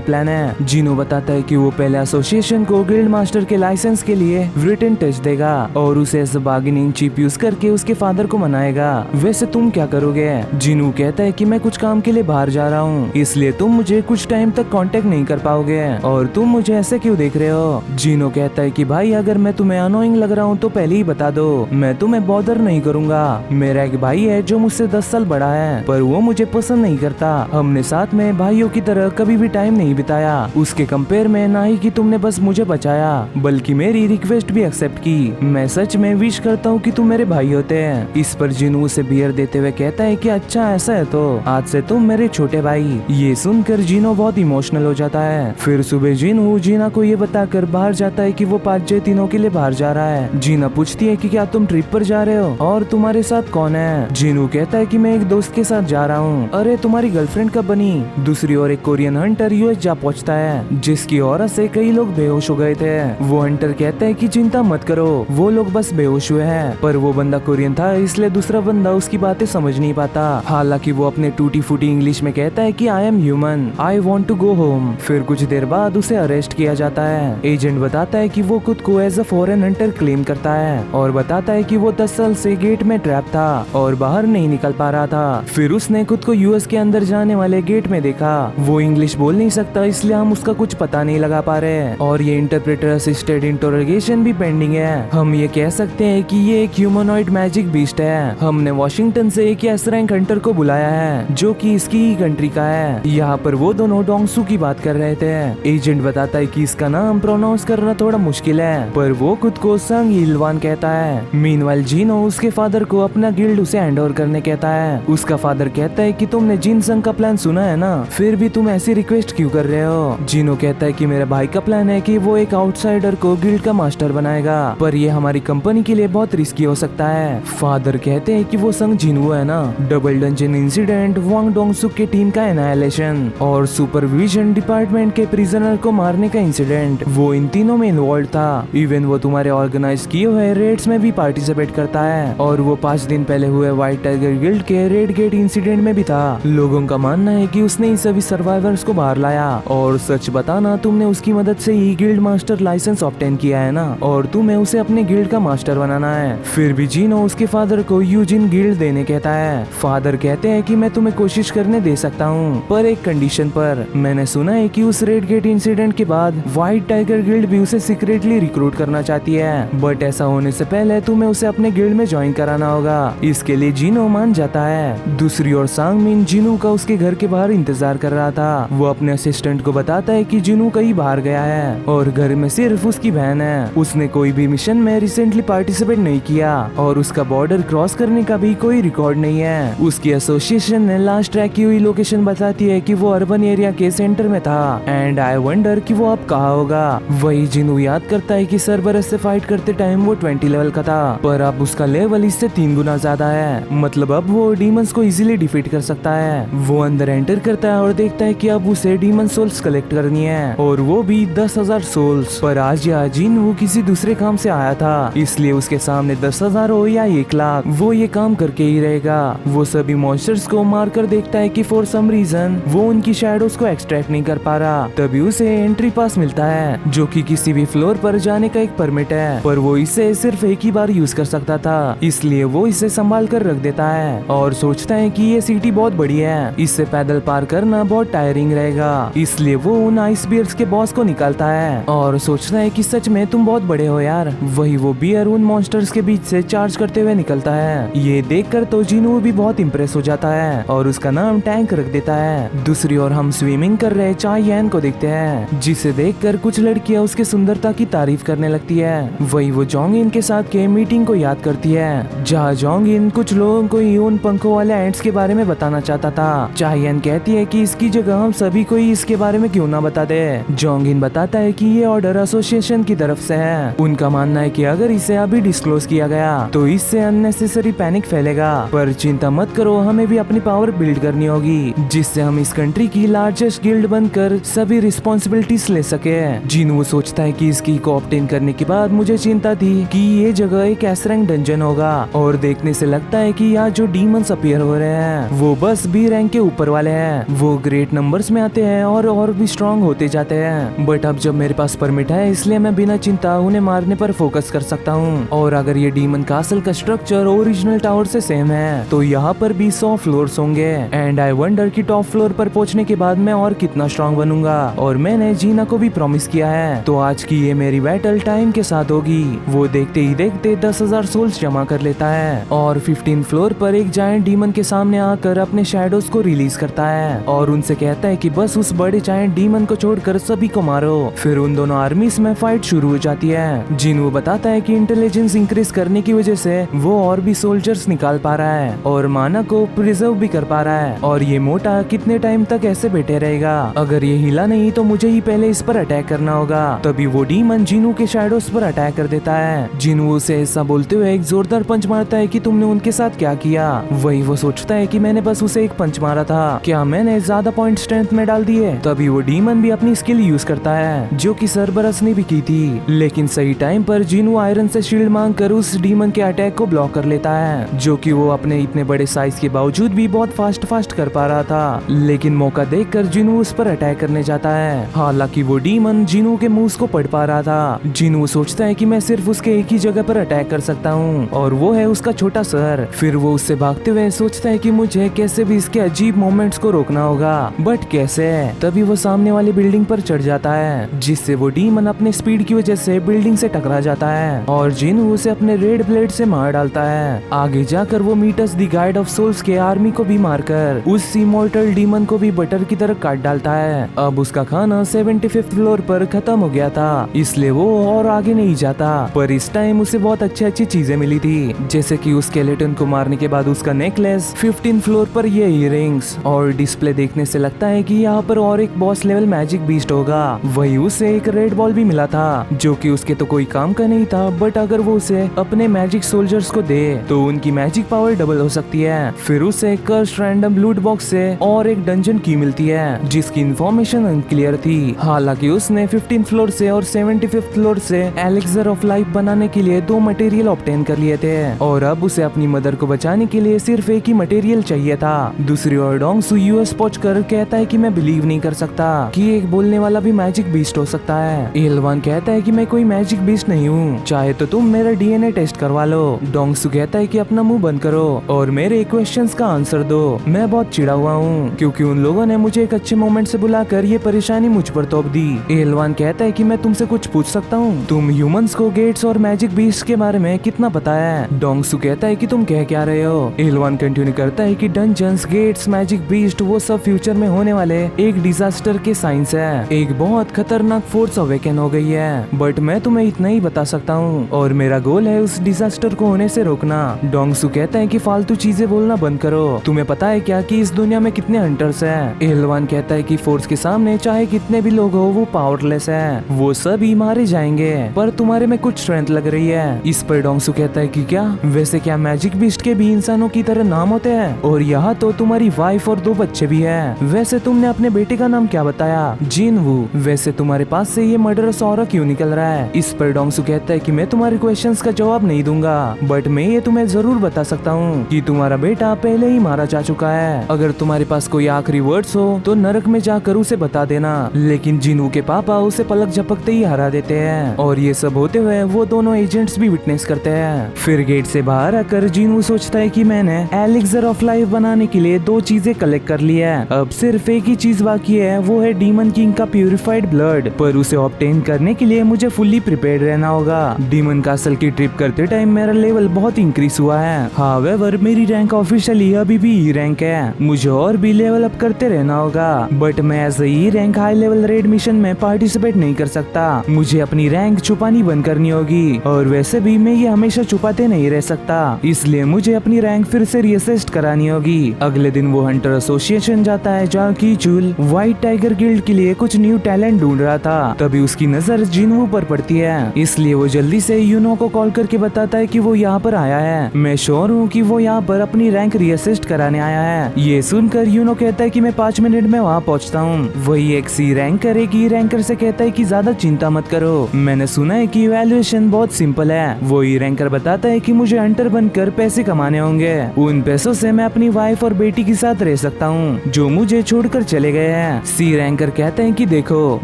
प्लान है। जिनू बताता है कि वो पहले एसोसिएशन को गिल्ड मास्टर के लाइसेंस के लिए रिटन टेस्ट देगा और उसे एज बार्गेनिंग चिप यूज करके उसके फादर को मनाएगा। वैसे तुम क्या करोगे। जिनू कहता है कि मैं कुछ काम के लिए बाहर जा रहा हूँ, इसलिए तुम मुझे कुछ टाइम तक कांटेक्ट नहीं कर पाओगे और तुम मुझे ऐसे क्यों देख रहे हो। जिनू कहता है कि भाई अगर मैं तुम्हें अनोइंग लग रहा हूँ तो पहले ही बता दो, मैं तुम्हें बॉदर नहीं करूंगा। मेरा एक भाई है जो मुझसे 10 साल बड़ा है, पर वो मुझे पसंद नहीं करता। हमने साथ में भाइयों की तरह कभी भी टाइम नहीं बिताया। उसके कंपेयर में ना ही कि तुमने बस मुझे बचाया, बल्कि मेरी रिक्वेस्ट भी एक्सेप्ट की। मैं सच में विश करता हूँ कि तुम मेरे भाई होते हैं। इस पर जिनू उसे बियर देते हुए कहता है कि अच्छा ऐसा है तो आज से तुम मेरे छोटे भाई। ये सुनकर जिनो बहुत इमोशनल हो जाता है। फिर सुबह जिनू जीना को ये बताकर बाहर जाता है कि वो 5 दिनों के लिए बाहर जा रहा है। जीना पूछती है कि क्या तुम ट्रिप पर जा रहे हो और तुम्हारे साथ कौन है। जिनू कहता है कि मैं एक दोस्त के साथ जा रहा हूँ। अरे तुम्हारी गर्लफ्रेंड कब बनी। दूसरी ओर एक कोरियन हंटर यूएस जा पहुँचता है, जिसकी औरत से कई लोग बेहोश हो गए थे। वो हंटर कहता है कि चिंता मत करो, वो लोग बस बेहोश हुए हैं। पर वो बंदा कोरियन था, इसलिए दूसरा बंदा उसकी बातें समझ नहीं पाता। हालांकि वो अपने टूटी फूटी इंग्लिश में कहता है कि I am human, I want to go home. फिर कुछ देर बाद उसे अरेस्ट किया जाता है। एजेंट बताता है कि वो खुद को as a foreign hunter claim करता है और बताता है कि वो 10 साल से गेट में ट्रैप था और बाहर नहीं निकल पा रहा था। फिर उसने खुद को यूएस के अंदर जाने वाले गेट में देखा। वो इंग्लिश बोल नहीं सकता, इसलिए हम उसका कुछ पता नहीं लगा पा रहे और ये इंटरप्रेटर असिस्टेड इंटरोगेशन भी पेंडिंग है। हम ये कह सकते हैं कि ये एक ह्यूमनॉइड मैजिक बीस्ट है। हमने वॉशिंगटन से एक एस रैंक हंटर को बुलाया है जो कि इसकी ही कंट्री का है। यहाँ पर वो दोनों डोंगसू की बात कर रहे थे। एजेंट बताता है कि इसका नाम प्रोनाउंस करना थोड़ा मुश्किल है, पर वो खुद को संग इलवान कहता है। मीनवाइल जिनो उसके फादर को अपना गिल्ड उसे हैंड ओवर करने कहता है। उसका फादर कहता है कि तुमने जिन संग का प्लान सुना है ना, फिर भी तुम ऐसी रिक्वेस्ट क्यों कर रहे हो। जिनो कहता है कि मेरे भाई का प्लान है कि वो एक आउटसाइडर को गिल्ड का मास्टर बनाएगा, पर ये हमारी कंपनी के लिए बहुत रिस्की हो सकता है। फादर कहते हैं कि वो संग जिनू है ना, डबल डंजन इंसिडेंट, वांग डोंगसुक के टीम का एनाइलेशन और सुपरविजन डिपार्टमेंट के प्रिजनर को मारने का इंसिडेंट, वो इन तीनों में इन्वॉल्व था। इवन वो तुम्हारे ऑर्गेनाइज किए हुए रेड्स में भी पार्टिसिपेट करता है और वो 5 दिन पहले हुए व्हाइट टाइगर गिल्ड के रेड गेट इंसिडेंट में भी था। लोगों का मानना है कि उसने इन सभी सर्वाइवर्स को बाहर लाया और सच बताना तुमने उसकी मदद से ही गिल्ड मास्टर लाइसेंस ऑब्टेन किया है ना, और तुम्हें उसे अपने गिल्ड का मास्टर बनाना है। फिर भी जिनो उसके फादर को यूजिन गिल्ड देने कहता है। फादर कहते हैं कि मैं तुम्हें कोशिश करने दे सकता हूँ, पर एक कंडीशन पर। मैंने सुना है कि उस रेड गेट इंसिडेंट के बाद व्हाइट टाइगर गिल्ड भी उसे सीक्रेटली रिक्रूट करना चाहती है, बट ऐसा होने से पहले तुम्हें उसे अपने गिल्ड में ज्वाइन कराना होगा। इसके लिए जिनो मान जाता है। दूसरी ओर सांगमिन जिनू का उसके घर के बाहर इंतजार कर रहा था। वो अपने असिस्टेंट को बताता है कि जिनू कहीं बाहर गया है और घर में सिर्फ उसकी बहन है। उसने कोई भी मिशन में रिसेंटली पार्टिसिपेट नहीं किया और उसका बॉर्डर क्रॉस करने का भी कोई रिकॉर्ड नहीं है। उसकी एसोसिएशन ने लास्ट ट्रैक की हुई लोकेशन बताती है कि वो अर्बन एरिया के सेंटर में था एंड आई वंडर कि वो अब कहाँ होगा। वही जिनू याद करता है कि सरबरस से फाइट करते टाइम वो 20 लेवल का था, पर अब उसका लेवल इससे 3 गुना ज्यादा है। मतलब अब वो डीमंस को इजीली डिफीट कर सकता है। वो अंदर एंटर करता है और देखता है कि अब उसे डीमन सोल्स कलेक्ट करनी है और वो भी 10,000 सोल्स। पर आज या जिनू किसी दूसरे काम से आया था, इसलिए उसके सामने 10,000 हो या 1 लाख, वो ये काम करके ही रहेगा। वो सभी मॉन्स्टर्स को मारकर देखता है कि फॉर सम रीजन वो उनकी शैडोज को एक्सट्रैक्ट नहीं कर पा रहा। तभी उसे एंट्री पास मिलता है जो कि किसी भी फ्लोर पर जाने का एक परमिट है, पर वो इसे सिर्फ एक ही बार यूज कर सकता करता था, इसलिए वो इसे संभाल कर रख देता है और सोचता है कि ये सिटी बहुत बड़ी है, इससे पैदल पार करना बहुत टायरिंग रहेगा। इसलिए वो उन आइस बियर्स के बॉस को निकालता है और सोचता है कि सच में तुम बहुत बड़े हो यार। वही वो बियर उन मॉन्स्टर्स के बीच से चार्ज करते हुए निकलता है। ये देखकर तो जिनू भी बहुत इम्प्रेस हो जाता है और उसका नाम टैंक रख देता है। दूसरी ओर हम स्विमिंग कर रहे चाय यन को देखते हैं, जिसे देखकर कुछ लड़कियां उसके सुंदरता की तारीफ करने लगती है। वही वो जोंग इन के साथ के मीटिंग को याद करती है, जहाँ जोंग इन कुछ लोगों को ही उन पंखों वाले एंट्स के बारे में बताना चाहता था। चायन कहती है कि इसकी जगह हम सभी को ही इसके बारे में क्यों ना बता दे। जोंग इन बताता है कि ये ऑर्डर एसोसिएशन की तरफ से है। उनका मानना है कि अगर इसे अभी डिस्क्लोज किया गया तो इससे अननेसेसरी पैनिक फैलेगा, पर चिंता मत करो, हमें भी अपनी पावर बिल्ड करनी होगी जिससे हम इस कंट्री की लार्जेस्ट गिल्ड बनकर सभी रिस्पॉन्सिबिलिटीज ले सके। जिनू सोचता है कि इसकी को ऑब्टेन करने के बाद मुझे चिंता थी कि ये जगह एक एस रैंक डंजन होगा और देखने से लगता है कि यहाँ जो डीमंस अपीयर हो रहे हैं वो बस बी रैंक के ऊपर वाले हैं। वो ग्रेट नंबर्स में आते हैं और भी स्ट्रॉन्ग होते जाते हैं, बट अब जब मेरे पास परमिट है इसलिए मैं बिना चिंता उन्हें मारने पर फोकस कर सकता हूँ। और अगर ये डीमन कासल का स्ट्रक्चर ओरिजिनल टावर से सेम है तो यहाँ पर भी 100 फ्लोर्स होंगे एंड आई वंडर कि टॉप फ्लोर पर पहुँचने के बाद मैं और कितना स्ट्रॉन्ग बनूंगा। और मैंने जीना को भी प्रॉमिस किया है तो आज की ये मेरी बैटल टाइम के साथ होगी। वो देखते ही देखते 10,000 सोल्स जमा कर लेता है और 15 फ्लोर पर एक जायंट डीमन के सामने आकर अपने शैडोज को रिलीज करता है और उनसे कहता है कि बस उस बड़े जायंट डीमन को छोड़कर सभी को मारो। फिर उन दोनों आर्मीज में फाइट शुरू हो जाती है। जिनू बताता है कि इंटेलिजेंस इंक्रीज करने की वजह से वो और भी सोल्जर्स निकाल पा रहा है और माना को प्रिजर्व भी कर पा रहा है। और ये मोटा कितने टाइम तक ऐसे बैठे रहेगा, अगर ये हिला नहीं तो मुझे ही पहले इस पर अटैक करना होगा। तभी वो डीमन जिनू के शैडोज पर अटैक कर देता है। जिनू उसे ऐसा बोलते हुए एक जोरदार पंच मारता है कि तुमने उनके साथ क्या किया। वही वो सोचता है कि मैंने बस उसे एक पंच मारा था, क्या मैंने ज्यादा पॉइंट स्ट्रेंथ में डाल दिए। तभी वो डीमन भी अपनी स्किल यूज करता है जो कि सरबरस ने भी की थी, लेकिन सही टाइम पर जिनू आयरन से शील्ड मांग कर उस डीमन के अटैक को ब्लॉक कर लेता है, जो कि वो अपने इतने बड़े साइज के बावजूद भी बहुत फास्ट कर पा रहा था। लेकिन मौका देखकर जिनू उस पर अटैक करने जाता है। हालांकि वो डीमन जिनू के मूव्स को पढ़ पा रहा था। जिनू सोचता है कि मैं सिर्फ उसके एक ही जगह पर अटैक कर सकता हूँ और वो है उसका छोटा सर। फिर वो उससे भागते हुए सोचता है कि मुझे कैसे भी इसके अजीब मोमेंट्स को रोकना होगा, बट कैसे। तभी वो सामने वाली बिल्डिंग पर चढ़ जाता है, जिससे वो डीमन अपने स्पीड की वजह से बिल्डिंग से टकरा जाता है और जिनू उसे अपने रेड ब्लेड से मार डालता है। आगे जाकर वो meets the guide of souls के आर्मी को भी मारकर उस इमॉर्टल डीमन को भी बटर की तरह काट डालता है। अब उसका खाना 75th फ्लोर पर खत्म हो गया था, इसलिए वो और आगे नहीं जाता। पर इस टाइम उसे बहुत अच्छी चीजें मिली थी, जैसे कि उस स्केलेटन को मारने के बाद उसका नेकलेस, 15 फ्लोर पर ये इयररिंग्स और डिस्प्ले देखने से लगता है कि यहाँ पर और एक बॉस लेवल मैजिक बीस्ट होगा। वही उसे एक रेड बॉल भी मिला था, जो कि उसके तो कोई काम का नहीं था, बट अगर वो उसे अपने मैजिक सोल्जर्स को दे तो उनकी मैजिक पावर डबल हो सकती है। फिर उसे कर्स्ड रैंडम लूट बॉक्स से और एक डंजन की मिलती है, जिसकी इंफॉर्मेशन अनक्लियर थी। हालांकि उसने 15 फ्लोर से और 75th फ्लोर से एलेक्सर ऑफ लाइफ बनाने के लिए 2 मटेरियल ऑब्टेन कर लिए थे और अब उसे अपनी मदर को बचाने के लिए सिर्फ एक ही मटेरियल चाहिए था। दूसरी ओर डोंगसू यूएस पहुंचकर कहता है कि मैं बिलीव नहीं कर सकता कि एक बोलने वाला भी मैजिक बीस्ट हो सकता है। एलवान कहता है कि मैं कोई मैजिक बीस्ट नहीं हूँ, चाहे तो तुम मेरा डीएनए टेस्ट करवा लो। डोंगसू कहता है कि अपना मुंह बंद करो और मेरे क्वेश्चंस का आंसर दो। मैं बहुत चिढ़ा हुआ हूँ क्योंकि उन लोगों ने मुझे एक अच्छे मोमेंट से बुलाकर ये परेशानी मुझ पर तोप दी। एलवान कहता है कि मैं तुमसे कुछ पूछ सकता हूँ, तुम ह्यूमंस को गेट्स और मैजिक बीस्ट के बारे में कितना पता है। डोंगसू कहता है कि तुम कह क्या रहे हो। एलवान कंटिन्यू करता है कि डंजन्स, गेट्स, मैजिक बीस्ट वो सब फ्यूचर में होने वाले एक डिजास्टर के साइंस है। एक बहुत खतरनाक फोर्स अवेकन हो गई है, बट मैं तुम्हें इतना ही बता सकता हूँ और मेरा गोल है उस डिजास्टर को होने से रोकना। डोंगसू कहता है कि फालतू चीजें बोलना बंद करो, तुम्हें पता है क्या कि इस दुनिया में कितने हंटर्स हैं। एलवान कहता है कि फोर्स के सामने चाहे कितने भी लोग हो वो पावरलेस है, वो सभी मारे जाएंगे, पर तुम्हारे में कुछ स्ट्रेंथ लग रही है। इस पर डोंगसू कहता है कि क्या वैसे क्या मैजिक बीस्ट के भी इंसानों की तरह नाम होते हैं, और यहाँ तो तुम्हारी वाइफ और 2 बच्चे भी हैं। वैसे तुमने अपने बेटे का नाम क्या बताया? जिनवू। वैसे तुम्हारे पास से ये मर्डरस ऑरा क्यों निकल रहा है? इस पर डोंगसू कहता है कि मैं तुम्हारे क्वेश्चंस का जवाब नहीं दूंगा, बट मैं ये तुम्हें जरूर बता सकता हूँ कि तुम्हारा बेटा पहले ही मारा जा चुका है। अगर तुम्हारे पास कोई आखिरी वर्ड्स हो तो नरक में जाकर उसे बता देना। लेकिन जिनू के पापा उसे पलक झपकते ही हरा देते हैं और ये सब होते हुए वो दोनों एजेंट्स भी विटनेस करते है। फिर गेट से बाहर आकर जिनवू सोचता है कि मैंने एलिक्सर ऑफ लाइफ बनाने के लिए 2 चीजें कलेक्ट कर ली है, अब सिर्फ एक ही चीज बाकी है, वो है डीमन किंग का प्यूरिफाइड ब्लड। पर उसे ऑब्टेन करने के लिए मुझे फुल्ली प्रिपेयर्ड रहना होगा। डीमन कासल की ट्रिप करते टाइम मेरा लेवल बहुत इंक्रीज हुआ है। हावेवर मेरी रैंक ऑफिशियली अभी भी ई रैंक है, मुझे और भी लेवल अप करते रहना होगा। बट मैं as E rank high level raid mission में पार्टिसिपेट नहीं कर सकता, मुझे अपनी रैंक छुपानी बंद करनी होगी। और वैसे भी मैं ये हमेशा छुपाते नहीं रह सकता, इसलिए मुझे अपनी रैंक फिर से रीअसेस्ट करानी होगी। अगले दिन वो हंटर एसोसिएशन जाता है जहाँ कीचुल व्हाइट टाइगर गिल्ड के लिए कुछ न्यू टैलेंट ढूंढ रहा था। तभी उसकी नजर जिनवू पर पड़ती है, इसलिए वो जल्दी से यूनो को कॉल करके बताता है कि वो यहाँ पर आया है। मैं श्योर हूँ कि वो यहाँ पर अपनी रैंक रीअसेस्ट कराने आया है। ये सुनकर यूनो कहता है कि मैं 5 मिनट में वहाँ पहुँचता हूँ। वही एक सी रैंकर एक ई रैंकर से कहता है कि ज्यादा चिंता मत करो, मैंने सुना है कि इवैल्यूएशन बहुत सिंपल है। वो ई रैंकर बताता है कि मुझे हंटर बनकर पैसे कमाने होंगे, उन पैसों से मैं अपनी वाइफ और बेटी के साथ रह सकता हूँ जो मुझे छोड़कर चले गए हैं। सी रैंकर कहते हैं कि देखो,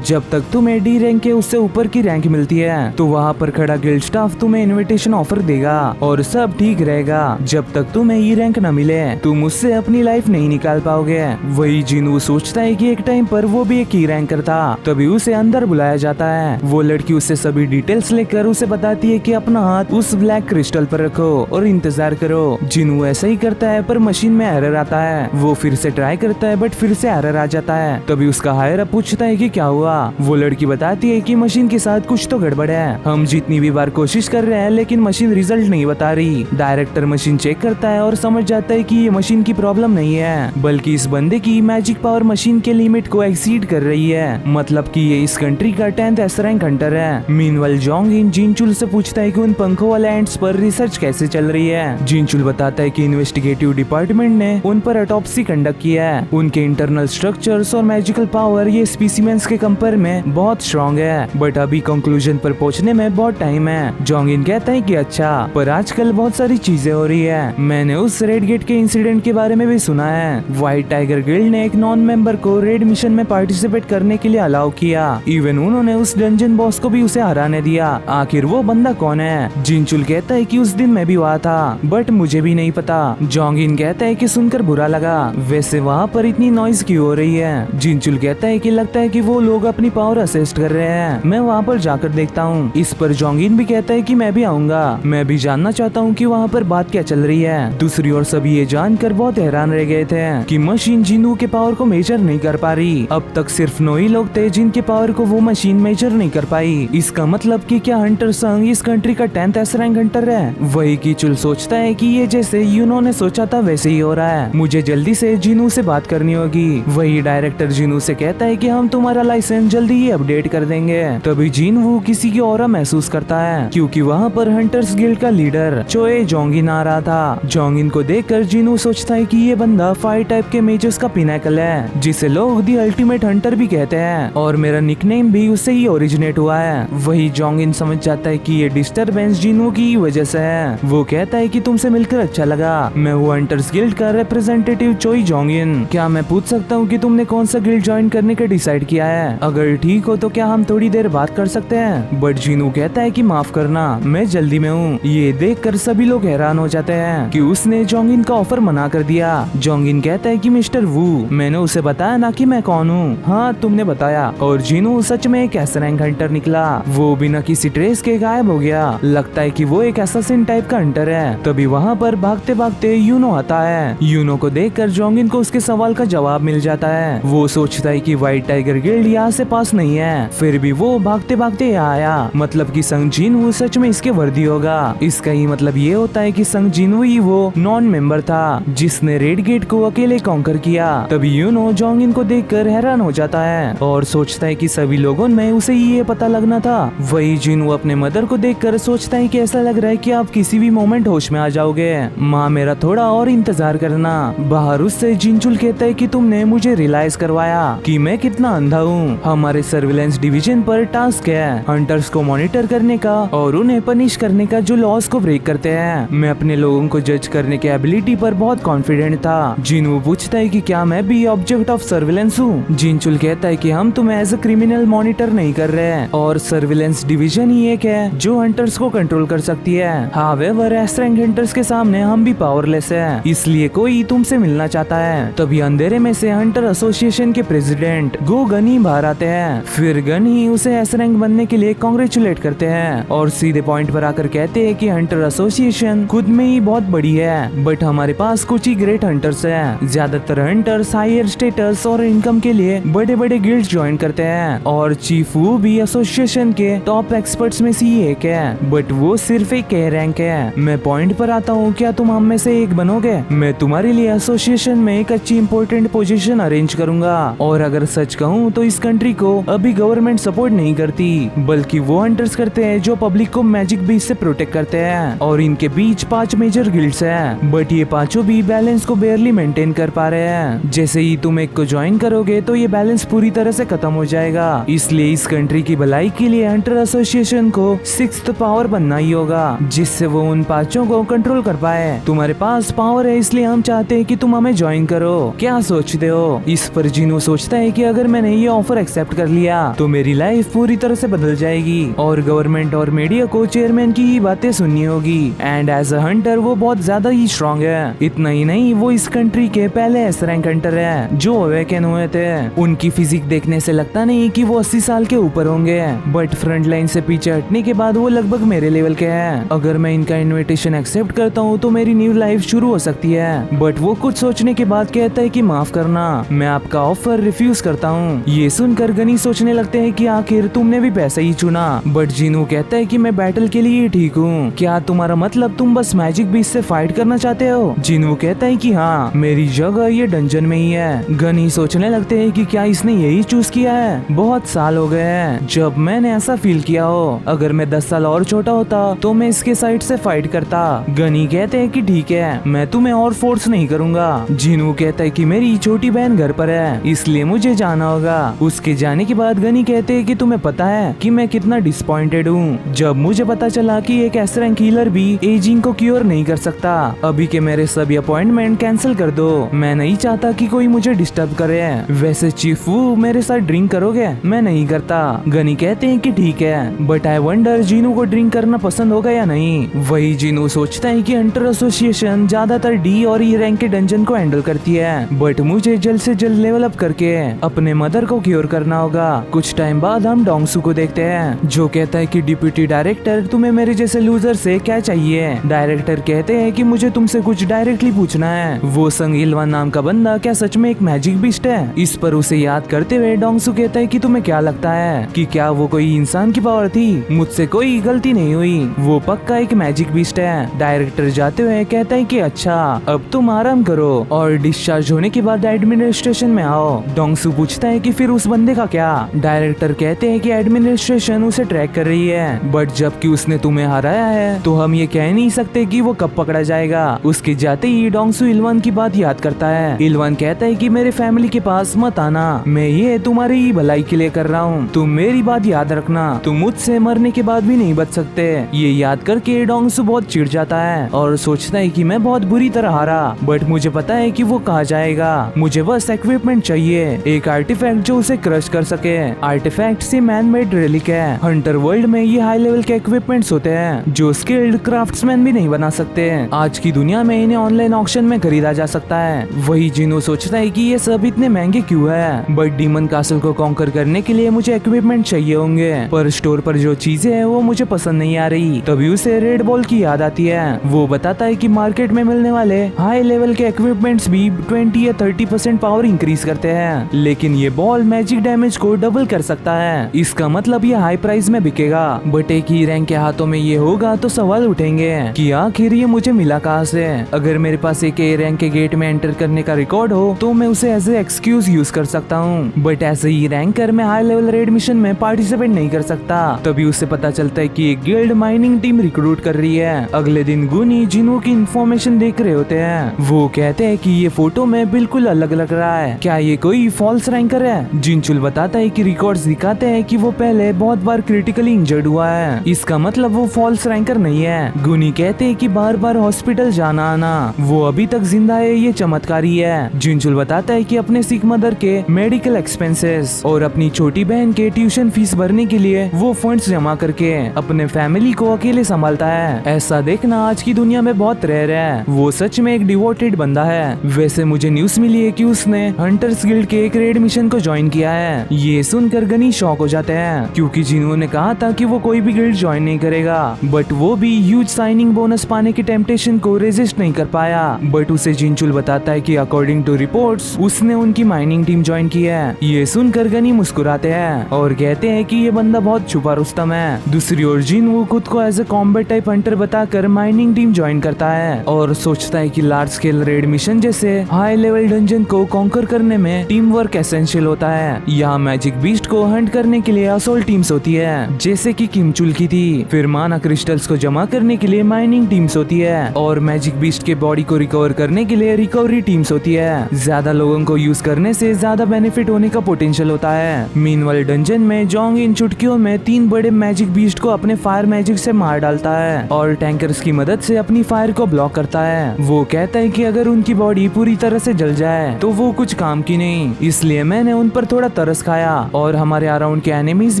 जब तक तुम्हें डी रैंक के उससे ऊपर की रैंक मिलती है तो वहाँ पर खड़ा गिल्ड स्टाफ तुम्हें इनविटेशन ऑफर देगा और सब ठीक रहेगा। जब तक तुम्हें ई रैंक न मिले तुम उससे अपनी लाइफ नहीं निकाल पाओगे। वही जिनवू सोचता है कि एक टाइम पर वो भी एक ई रैंकर था। तभी उसे अंदर बुलाया जाता है। वो लड़की उससे सभी डिटेल्स लेकर उसे बताती है कि अपना हाथ उस ब्लैक क्रिस्टल पर रखो और इंतजार करो। जिनवू ऐसा ही करता है पर मशीन में एरर आता है। वो फिर से ट्राई करता है बट फिर से एरर आ जाता है। तभी उसका हायर अप पूछता है कि क्या हुआ। वो लड़की बताती है कि मशीन के साथ कुछ तो गड़बड़ है, हम जितनी भी बार कोशिश कर रहे हैं लेकिन मशीन रिजल्ट नहीं बता रही। डायरेक्टर मशीन चेक करता है और समझ जाता है कि ये मशीन की प्रॉब्लम नहीं है बल्कि इस बंदे की मैजिक पावर मशीन के लिमिट को एक्सीड कर रही है, मतलब कि ये इस कंट्री का 10th एस रैंक हंटर है। मीनवाइल जोंग इन जिनचुल से पूछता है कि उन पंखों वाले एंट्स पर रिसर्च कैसे चल रही है। जिनचुल बताता है कि इन्वेस्टिगेटिव डिपार्टमेंट ने उन पर ऑटोप्सी कंडक्ट किया है, उनके इंटरनल स्ट्रक्चर्स और मैजिकल पावर ये स्पीसीमेंस के कंपेयर में बहुत स्ट्रॉन्ग है, बट अभी कंक्लूजन पर पहुंचने में बहुत टाइम है। जोंगिन कहता है कि अच्छा, पर आजकल बहुत सारी चीजें हो रही है, मैंने उस रेड गेट के इंसिडेंट के बारे में भी सुना है। व्हाइट टाइगर गिल्ड ने एक नॉन मेंबर को रेड मिशन में पार्टिसिपेट करने के लिए अलाउ किया, इवन उन्होंने उस डंजन बॉस को भी उसे हराने दिया। आखिर वो बंदा कौन है? जिनचुल कहता है कि उस दिन मैं भी वहाँ था बट मुझे भी नहीं पता। जोंगिन कहता है कि सुनकर बुरा लगा, वैसे वहाँ पर इतनी नॉइज क्यों हो रही है? जिनचुल कहता है कि लगता है कि वो लोग अपनी पावर असेस्ट कर रहे हैं, मैं वहाँ पर जाकर देखता हूँ। इस पर जोंगिन भी कहता है कि मैं भी आऊंगा, मैं भी जानना चाहता हूँ कि वहाँ पर बात क्या चल रही है। दूसरी ओर सभी ये जानकर बहुत हैरान रह गए थे कि मशीन जिनवू के पावर को मेजर नहीं कर पा रही। अब तक सिर्फ 9 ही लोग थे जिनके पावर को वो मशीन मेजर नहीं कर पाई। इसका मतलब कि क्या हंटर संग इस कंट्री का 10th एस रैंक हंटर है? वही कीचुल सोचता है कि ये जैसे यूनो ने सोचा था वैसे ही हो रहा है, मुझे जल्दी से जिनू से बात करनी होगी। वही डायरेक्टर जिनू से कहता है कि हम तुम्हारा लाइसेंस जल्दी ही अपडेट कर देंगे। तभी जिनवू किसी की ऑरा महसूस करता है क्योंकि वहाँ पर हंटर्स गिल्ड का लीडर चोए जोंगिन आ रहा था। जोंगिन को देखकर जिनू सोचता है कि ये बंदा फायर टाइप के मेजर्स का पिनाकल है जिसे लोग दी अल्टीमेट हंटर भी कहते हैं और मेरा निकनेम भी उससे ही ओरिजिनेट हुआ है। वही जोंगिन समझ जाता है कि ये डिस्टरबेंस जिनू की वजह से है। वो कहता है कि तुमसे मिलकर अच्छा लगा, मैं हूँ हंटर्स गिल्ड का रिप्रेजेंटेटिव चोई जोंगिन, क्या मैं पूछ सकता हूँ कि तुमने कौन सा गिल्ड ज्वाइन करने का डिसाइड किया है? अगर ठीक हो तो क्या हम थोड़ी देर बात कर सकते हैं? बट जिनू कहता है कि माफ करना, मैं जल्दी में हूँ। ये देखकर सभी लोग हैरान हो जाते हैं कि उसने जोंगिन का ऑफर मना कर दिया। जोंगिन कहता है कि मिस्टर वू, मैंने उसे बताया ना कि मैं कौन हूँ। हाँ तुमने बताया। और जिनू सच में एक एस रैंक हंटर निकला। वो बिना किसी ट्रेस के गायब हो गया, लगता है कि वो एक असैसिन टाइप का हंटर है। तभी वहाँ पर भागते भागते यूनो आता है। यूनो को देखकर जोंगिन को उसके सवाल का जवाब मिल जाता है। वो सोचता है कि व्हाइट टाइगर गिल्ड यहाँ से पास नहीं है, फिर भी वो भागते भागते यहाँ आया, मतलब कि संग जिनवू सच में इसके वर्दी होगा। इसका ही मतलब ये होता है कि संग जिनवू ही वो नॉन मेंबर था जिसने रेड गेट को अकेले कॉन्कर किया। तभी यूनो जोंगिन को देखकर हैरान हो जाता है और सोचता है कि सभी लोगों में उसे ही ये पता लगना था। वही जिनवू अपने मदर को देखकर सोचता है कि ऐसा लग रहा है कि आप किसी भी मोमेंट होश में आ जाओगे, माँ मेरा थोड़ा और इंतजार करना। बाहर उससे जिनचुल कहता है कि तुमने मुझे रियलाइज करवाया कि मैं कितना अंधा हूँ। हमारे सर्विलेंस डिवीजन पर टास्क है हंटर्स को मॉनिटर करने का और उन्हें पनिश करने का जो लॉस को ब्रेक करते हैं। मैं अपने लोगों को जज करने के एबिलिटी पर बहुत कॉन्फिडेंट था। जिनवू पूछता है कि क्या मैं भी ऑब्जेक्ट ऑफ सर्विलेंस हूँ? जिनचुल कहता है कि हम तुम्हें एज ए क्रिमिनल मॉनिटर नहीं कर रहे हैं और सर्विलेंस डिवीजन ही एक है जो हंटर्स को कंट्रोल कर सकती है। हावेवर एस रैंक हंटर्स के सामने हम भी पावरलेस है, इसलिए कोई तुमसे मिलना चाहता है। तभी अंधेरे में से हंटर एसोसिएशन के प्रेसिडेंट गो गनी बाहर आते हैं। फिर गनी उसे एस रैंक बनने के लिए कांग्रेचुलेट करते हैं और सीधे पॉइंट पर आकर कहते हैं कि हंटर एसोसिएशन खुद में ही बहुत बड़ी है, बट हमारे पास कुछ ही ग्रेट हंटर्स हैं। ज्यादातर हंटर्स हायर स्टेटस और इनकम के लिए बड़े बड़े गिल्ड ज्वाइन करते हैं और चीफ वू भी एसोसिएशन के टॉप एक्सपर्ट्स में से ही एक है, बट वो सिर्फ एक के रैंक है। मैं पॉइंट पर आता हूँ, क्या तुम हम में से एक बनोगे? मैं तुम्हारे लिए एसोसिएशन में एक अच्छी इंपॉर्टेंट पोजीशन अरेंज करूंगा। और अगर सच कहूँ तो इस कंट्री को अभी गवर्नमेंट सपोर्ट नहीं करती, बल्कि वो हंटर्स करते हैं जो पब्लिक को मैजिक बीस्ट से प्रोटेक्ट करते हैं। और इनके बीच 5 मेजर गिल्ड्स हैं, बट ये पांचों भी बैलेंस को बेयरली मेंटेन कर पा रहे हैं। जैसे ही तुम एक को ज्वाइन करोगे तो ये बैलेंस पूरी तरह से खत्म हो जाएगा। इसलिए इस कंट्री की भलाई के लिए हंटर एसोसिएशन को 6th पावर बनना ही होगा, जिससे वो उन पांचों को कंट्रोल कर पाए। तुम्हारे पास पावर है, इसलिए हम चाहते हैं कि तुम हमें ज्वाइन करो। क्या सोचते हो? इस पर जिनू सोचता है कि अगर मैंने ये ऑफर एक्सेप्ट कर लिया तो मेरी लाइफ पूरी तरह से बदल जाएगी और गवर्नमेंट और मीडिया को चेयरमैन की ही बातें सुननी होगी। एंड एज अ हंटर वो बहुत ज्यादा ही स्ट्रॉन्ग है। इतना ही नहीं, वो इस कंट्री के पहले एस रैंक हंटर है जो अवेकन हुए थे। उनकी फिजिक देखने से लगता नहीं कि वो 80 साल के ऊपर होंगे, बट फ्रंट लाइन से पीछे हटने के बाद वो लगभग मेरे लेवल के हैं। अगर मैं इनका इनविटेशन एक्सेप्ट करता हूँ तो मेरी न्यू लाइफ शुरू हो सकती है। बट वो कुछ सोचने के बाद कहता है कि माफ करना, मैं आपका ऑफर रिफ्यूज करता हूँ। ये सुनकर गनी सोचने लगते हैं कि आखिर तुमने भी पैसा ही चुना। बट जिनू कहता है कि मैं बैटल के लिए ठीक हूँ। क्या तुम्हारा मतलब तुम बस मैजिक बीस्ट से फाइट करना चाहते हो? जिनू कहता है कि हाँ, मेरी जगह ये डंजन में ही है। गनी सोचने लगते हैं कि क्या इसने यही चूज किया है? बहुत साल हो गए हैं जब मैंने ऐसा फील किया हो। अगर मैं 10 साल और छोटा होता तो मैं इसके साइड से फाइट करता। गनी कहते हैं कि ठीक है, मैं तुम्हें और फोर्स नहीं करूंगा। जिनू कहता है कि मेरी छोटी बहन घर पर है, इसलिए मुझे जाना होगा। उसके जाने के बाद गनी कहते हैं कि तुम्हें पता है कि मैं कितना डिसअपॉइंटेड हूँ जब मुझे पता चला कि एक एस रैंक हीलर भी एजिंग को क्योर नहीं कर सकता। अभी के मेरे सभी अपॉइंटमेंट कैंसिल कर दो, मैं नहीं चाहता कि कोई मुझे डिस्टर्ब करे। वैसे चीफ वू मेरे साथ ड्रिंक करोगे? मैं नहीं करता। गनी कहते हैं कि ठीक है, बट आई वंडर जिनू को ड्रिंक करना पसंद होगा या नहीं। वही जिनू सोचता है कि हंटर एसोसिएशन ज्यादातर डी और ई रैंक के डंजन को हैंडल करती है, बट मुझे जल्द से जल्द लेवल अप करके अपने मदर को क्योर करना होगा। कुछ टाइम बाद हम डोंगसू को देखते हैं जो कहता है कि डिप्यूटी डायरेक्टर, तुम्हें मेरे जैसे लूजर से क्या चाहिए? डायरेक्टर कहते हैं कि मुझे तुमसे कुछ डायरेक्टली पूछना है। वो संग इलवान नाम का बंदा क्या सच में एक मैजिक बीस्ट है? इस पर उसे याद करते हुए डोंगसू कहता है कि तुम्हें क्या लगता है कि क्या वो कोई इंसान की पावर थी? मुझसे कोई गलती नहीं हुई, वो पक्का एक मैजिक बीस्ट है। डायरेक्टर जाते हुए कहता है कि अच्छा, अब तुम आराम करो और डिस्चार्ज होने के बाद एडमिनिस्ट्रेशन में आओ। डोंगसू पूछता है कि फिर उस बंदे का क्या? डायरेक्टर कहते हैं कि एडमिनिस्ट्रेशन उसे ट्रैक कर रही है, बट जबकि उसने तुम्हें हराया है तो हम ये कह नहीं सकते कि वो कब पकड़ा जाएगा। उसके जाते ही डोंगसू इलवान की बात याद करता है। इलवान कहता है कि मेरे फैमिली के पास मत आना, मैं ये तुम्हारी ही भलाई के लिए कर रहा हूँ, तुम मेरी बात याद रखना, तुम मुझसे मरने के बाद भी नहीं बच सकते। ये याद करके डोंगसू बहुत चिढ़ जाता है और सोचता है कि मैं बहुत बुरी तरह हारा, बट मुझे पता है कि वो कहाँ जाएगा। मुझे बस इक्विपमेंट चाहिए, एक आर्टिफैक्ट जो उसे क्रश कर सके। आर्टिफैक्ट से मैन मेड रेलिक है। हंटर वर्ल्ड में ये हाई लेवल के इक्विपमेंट्स होते हैं जो स्किल्ड क्राफ्ट्समैन भी नहीं बना सकते। आज की दुनिया में इन्हें ऑनलाइन ऑक्शन में खरीदा जा सकता है। वही जिनो सोचता है कि ये सब इतने महंगे क्यों है, बट डीमन कासल को कॉन्कर करने के लिए मुझे इक्विपमेंट चाहिए होंगे, पर स्टोर पर जो चीजें हैं वो मुझे पसंद नहीं आ रही। तभी उसे रेड बॉल की याद आती है। वो बताता है कि मार्केट में मिलने वाले हाई लेवल के इक्विपमेंट्स भी 20 या 30% पावर इंक्रीज करते हैं, लेकिन ये बॉल मैजिक डैमेज को डबल कर सकता है। इसका मतलब ये हाई प्राइस में बिकेगा, बट एक ही रैंक के हाथों में ये होगा तो सवाल उठेंगे कि आखिर ये मुझे मिला कहाँ से। अगर मेरे पास एक ए रैंक के गेट में एंटर करने का रिकॉर्ड हो तो मैं उसे एज ए एक्सक्यूज यूज कर सकता हूँ, बट ऐसे ही रैंकर में हाई लेवल रेड मिशन में पार्टिसिपेट नहीं कर सकता। तभी उसे पता चलता है कि एक गिल्ड माइनिंग टीम रिक्रूट कर रही है। अगले दिन गुनी जिनू की इंफॉर्मेशन देख रहे होते हैं। वो कहते हैं कि ये फोटो में बिल्कुल अलग लग रहा है, क्या ये कोई फॉल्स रैंकर है? जिनचुल बताता है कि रिकॉर्ड्स दिखाते हैं कि वो पहले बहुत बार क्रिटिकली इंजर्ड हुआ है, इसका मतलब वो फॉल्स रैंकर नहीं है। गुनी कहते हैं कि बार बार हॉस्पिटल जाना आना, वो अभी तक जिंदा है, ये चमत्कारी है। जिनचुल बताता है कि अपने सिक मदर के मेडिकल एक्सपेंसेस और अपनी छोटी बहन के ट्यूशन फीस भरने के लिए वो फंड्स जमा करके अपने फैमिली को को अकेले संभालता है। ऐसा देखना आज की दुनिया में बहुत रेयर है। वो सच में एक डिवोटेड बंदा है। वैसे मुझे न्यूज मिली है कि उसने हंटर्स गिल्ड के एक रेड मिशन को ज्वाइन किया है। ये सुनकर गनी शॉक हो जाते हैं, क्योंकि जिन्हों ने कहा था कि वो कोई भी गिल्ड ज्वाइन नहीं करेगा, बट वो भी ह्यूज साइनिंग बोनस पाने की टेम्पटेशन को रेजिस्ट नहीं कर पाया। बट उसे जिनचुल बताता है कि अकॉर्डिंग टू रिपोर्ट्स उसने उनकी माइनिंग टीम ज्वाइन की है। ये सुनकर गनी मुस्कुराते हैं और कहते हैं कि ये बंदा बहुत छुपा रुस्तम है। दूसरी ओर जिनवू खुद को as a combat type hunter बताकर माइनिंग टीम ज्वाइन करता है और सोचता है कि लार्ज स्केल रेड मिशन जैसे हाई लेवल डंजन को कॉन्कर करने में टीम वर्क एसेंशियल होता है। यहाँ मैजिक बीस्ट को हंट करने के लिए असोल्ट टीम्स होती है, जैसे कि किमचुल की थी। फिर माना क्रिस्टल्स को जमा करने के लिए माइनिंग टीम्स होती है और मैजिक बीस्ट के बॉडी को रिकवर करने के लिए रिकवरी टीम्स होती है। ज्यादा लोगों को यूज करने से ज्यादा बेनिफिट होने का पोटेंशियल होता है। मीनवाइल डंजन में जोंग इन चुटकियों में 3 बड़े मैजिक बीस्ट को अपने फायर मैजिक से मार डालता है और टैंकर्स की मदद से अपनी फायर को ब्लॉक करता है। वो कहता है कि अगर उनकी बॉडी पूरी तरह से जल जाए तो वो कुछ काम की नहीं, इसलिए मैंने उन पर थोड़ा तरस खाया और हमारे अराउंड के एनिमीज